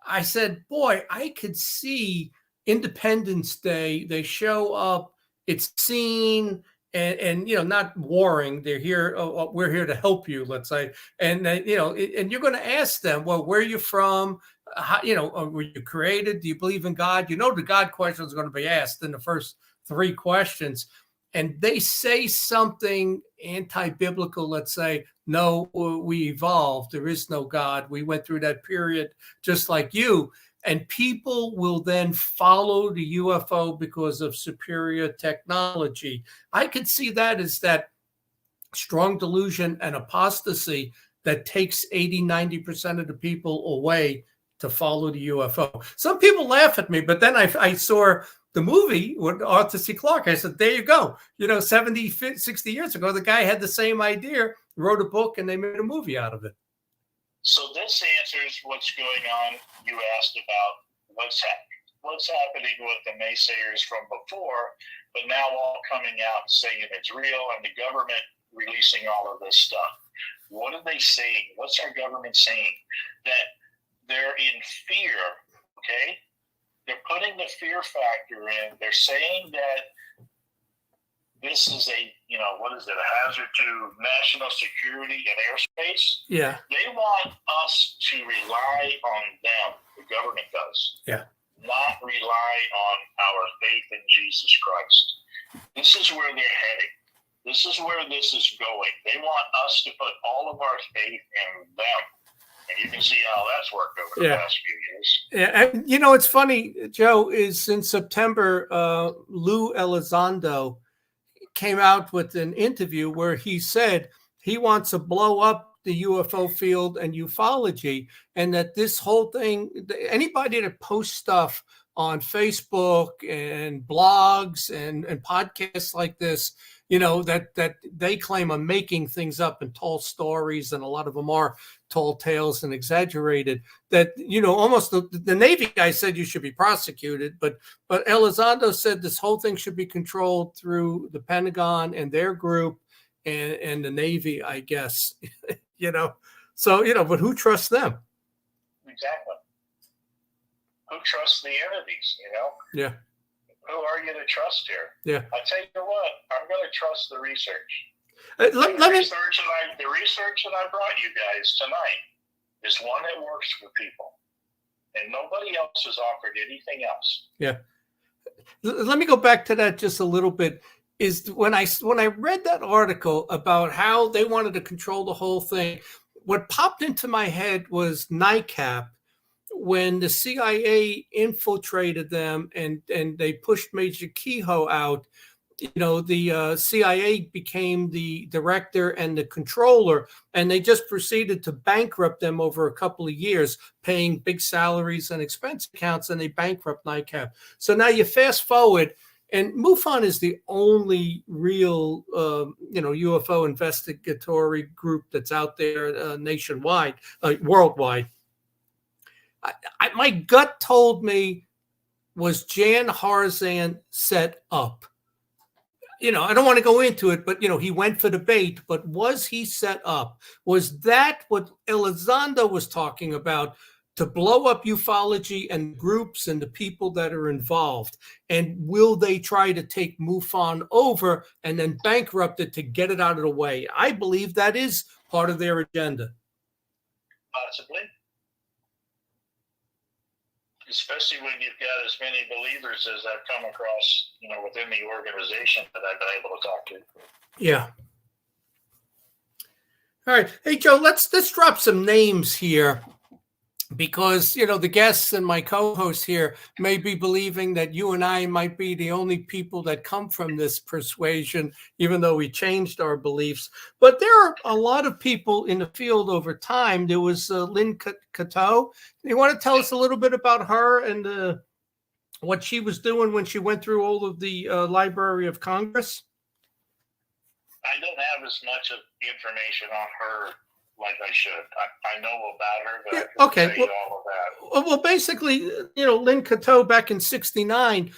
I said, boy, I could see Independence Day. They show up, it's seen, and not warring. They're here. Oh, we're here to help you, let's say. And and you're going to ask them, well, where are you from? How, were you created? Do you believe in God? The God question is going to be asked in the first three questions. And they say something anti-biblical, let's say, no, we evolved. There is no God. We went through that period just like you. And people will then follow the UFO because of superior technology. I could see that as that strong delusion and apostasy that takes 80, 90% of the people away to follow the UFO. Some people laugh at me, but then I saw the movie with Arthur C. Clarke. I said, there you go. 70, 60 years ago, the guy had the same idea, wrote a book, and they made a movie out of it. So this answers what's going on. You asked about what's happening with the naysayers from before, but now all coming out and saying it's real, and the government releasing all of this stuff. What are they saying? What's our government saying? That they're in fear, okay? They're putting the fear factor in. They're saying that this is a hazard to national security and airspace. Yeah. They want us to rely on them. The government does. Yeah. Not rely on our faith in Jesus Christ. This is where they're heading. This is where this is going. They want us to put all of our faith in them. And you can see how that's worked over the past few years. Yeah, and it's funny, Joe, is in September, Lou Elizondo came out with an interview where he said he wants to blow up the UFO field and ufology, and that this whole thing, anybody that posts stuff on Facebook and blogs and podcasts like this, that they claim are making things up and tall stories, and a lot of them are tall tales and exaggerated, that, almost the Navy guy said you should be prosecuted, but Elizondo said this whole thing should be controlled through the Pentagon and their group and the Navy, I guess. So, but who trusts them? Exactly. Who trusts the entities, Yeah. Who are you to trust here? Yeah. I tell you what, I'm going to trust the research. The research that I brought you guys tonight is one that works for people. And nobody else has offered anything else. Yeah. Let me go back to that just a little bit. Is when I read that article about how they wanted to control the whole thing, what popped into my head was NICAP, when the CIA infiltrated them and they pushed Major Kehoe out. The CIA became the director and the controller, and they just proceeded to bankrupt them over a couple of years, paying big salaries and expense accounts, and they bankrupt NICAP. So now you fast forward, and MUFON is the only real, UFO investigatory group that's out there nationwide, worldwide. My gut told me was Jan Harzan set up. I don't want to go into it, but, he went for the bait, but was he set up? Was that what Elizondo was talking about, to blow up ufology and groups and the people that are involved? And will they try to take MUFON over and then bankrupt it to get it out of the way? I believe that is part of their agenda. Possibly. Especially when you've got as many believers as I've come across, within the organization that I've been able to talk to. Yeah. All right. Hey, Joe, let's drop some names here, because, the guests and my co-host here may be believing that you and I might be the only people that come from this persuasion, even though we changed our beliefs. But there are a lot of people in the field over time. There was Lynn Cateau. You want to tell us a little bit about her and what she was doing when she went through all of the Library of Congress? I don't have as much of information on her like I should. I know about her, but I can't say all of that. Well, basically, Lynn Cateau back in '69,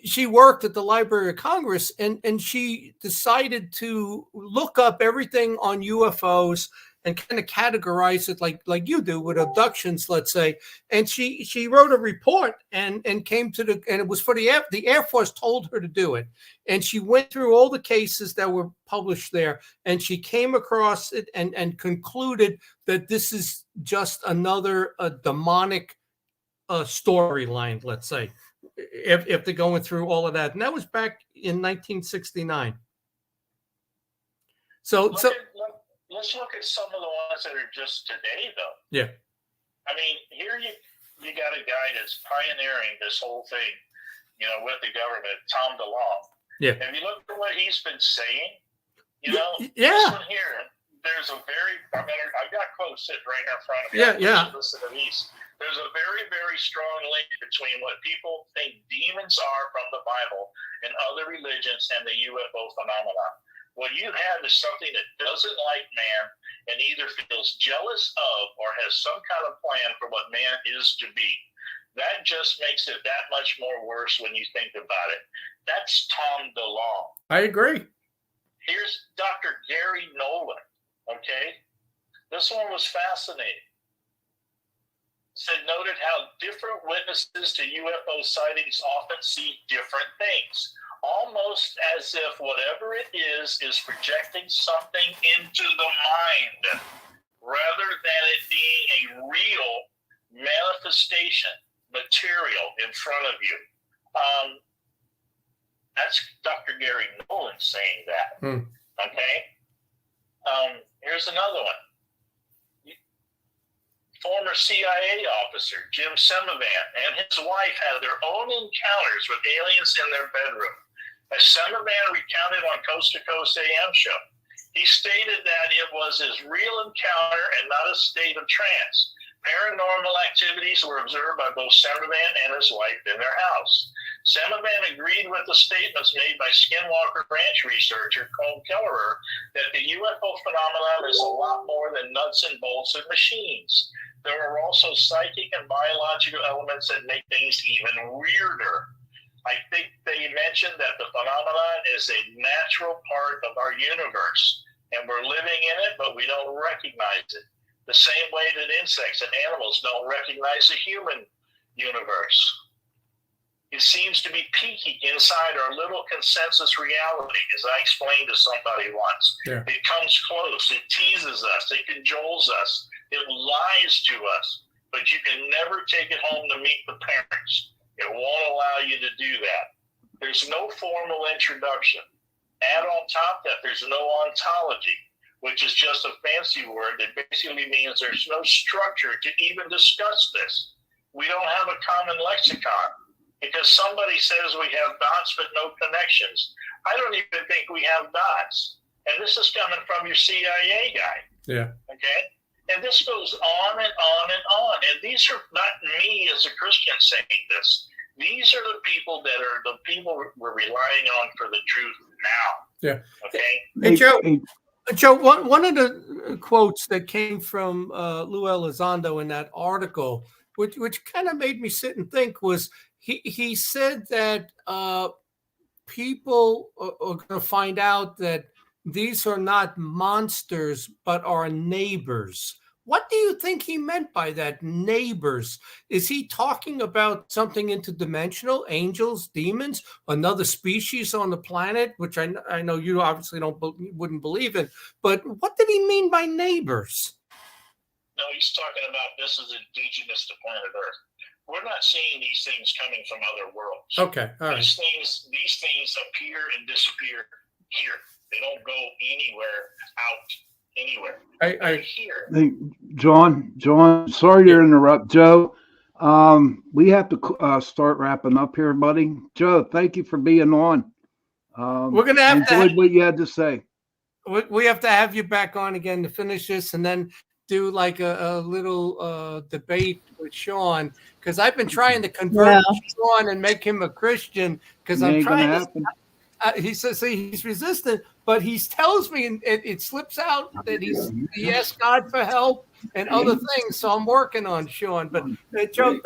she worked at the Library of Congress, and she decided to look up everything on UFOs and kind of categorize it like you do with abductions, let's say. And she wrote a report and came to and it was for the Air Force told her to do it. And she went through all the cases that were published there, and she came across it and concluded that this is just another demonic storyline, let's say, if they're going through all of that. And that was back in 1969. Let's look at some of the ones that are just today, though. Yeah. I mean, here you got a guy that's pioneering this whole thing, with the government, Tom DeLonge. Yeah. Have you looked at what he's been saying? Yeah. This one here, there's I've got quotes sitting right here in front of me. Yeah. Listen to these. There's a very, very strong link between what people think demons are from the Bible and other religions and the UFO phenomenon. What you have is something that doesn't like man and either feels jealous of or has some kind of plan for what man is to be. That just makes it that much more worse when you think about it. That's Tom DeLonge. I agree. Here's Dr. Gary Nolan, okay? This one was fascinating. Noted how different witnesses to UFO sightings often see different things. Almost as if whatever it is projecting something into the mind rather than it being a real manifestation material in front of you. That's Dr. Gary Nolan saying that. Okay? Here's another one. Former CIA officer Jim Semivan and his wife had their own encounters with aliens in their bedroom. As Semivan recounted on Coast to Coast AM show, he stated that it was his real encounter and not a state of trance. Paranormal activities were observed by both Semivan and his wife in their house. Semivan agreed with the statements made by Skinwalker Ranch researcher Colm Kelleher that the UFO phenomenon is a lot more than nuts and bolts and machines. There are also psychic and biological elements that make things even weirder. I think they mentioned that the phenomenon is a natural part of our universe, and we're living in it, but we don't recognize it. The same way that insects and animals don't recognize the human universe. It seems to be peeking inside our little consensus reality, as I explained to somebody once. Yeah. It comes close, it teases us, it cajoles us, it lies to us, but you can never take it home to meet the parents. It won't allow you to do that. There's no formal introduction. Add on top that there's no ontology, which is just a fancy word that basically means there's no structure to even discuss this. We don't have a common lexicon because somebody says we have dots but no connections. I don't even think we have dots. And this is coming from your CIA guy. Yeah. Okay? And this goes on and on and on. And these are not me as a Christian saying this. These are the people that are the people we're relying on for the truth now. Yeah. Okay? Hey, Joe, one of the quotes that came from Lou Elizondo in that article, which kind of made me sit and think, was he said that people are going to find out that these are not monsters, but are neighbors. What do you think he meant by that, neighbors? Is he talking about something interdimensional, angels, demons, another species on the planet, which I know you obviously wouldn't believe in, but what did he mean by neighbors? No, he's talking about this is indigenous to planet Earth. We're not seeing these things coming from other worlds. Okay, all right. These things appear and disappear here. They don't go anywhere. Hey, John, sorry to interrupt. Joe, we have to start wrapping up here, buddy. Joe, thank you for being on. We're going to have enjoyed what you had to say. We have to have you back on again to finish this and then do like a little debate with Sean, because I've been trying to convert Sean and make him a Christian, because I'm trying to. He says he's resistant, but he tells me, and it slips out that he asked God for help and other things. So I'm working on Sean. But Joe,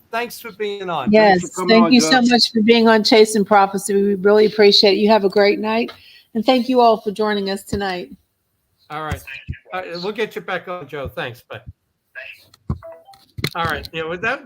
thanks for being on. Yes, thank you so much for being on Chasing Prophecy. We really appreciate it. You have a great night, and thank you all for joining us tonight. All right, we'll get you back on, Joe. Thanks, bye. All right, yeah, with that.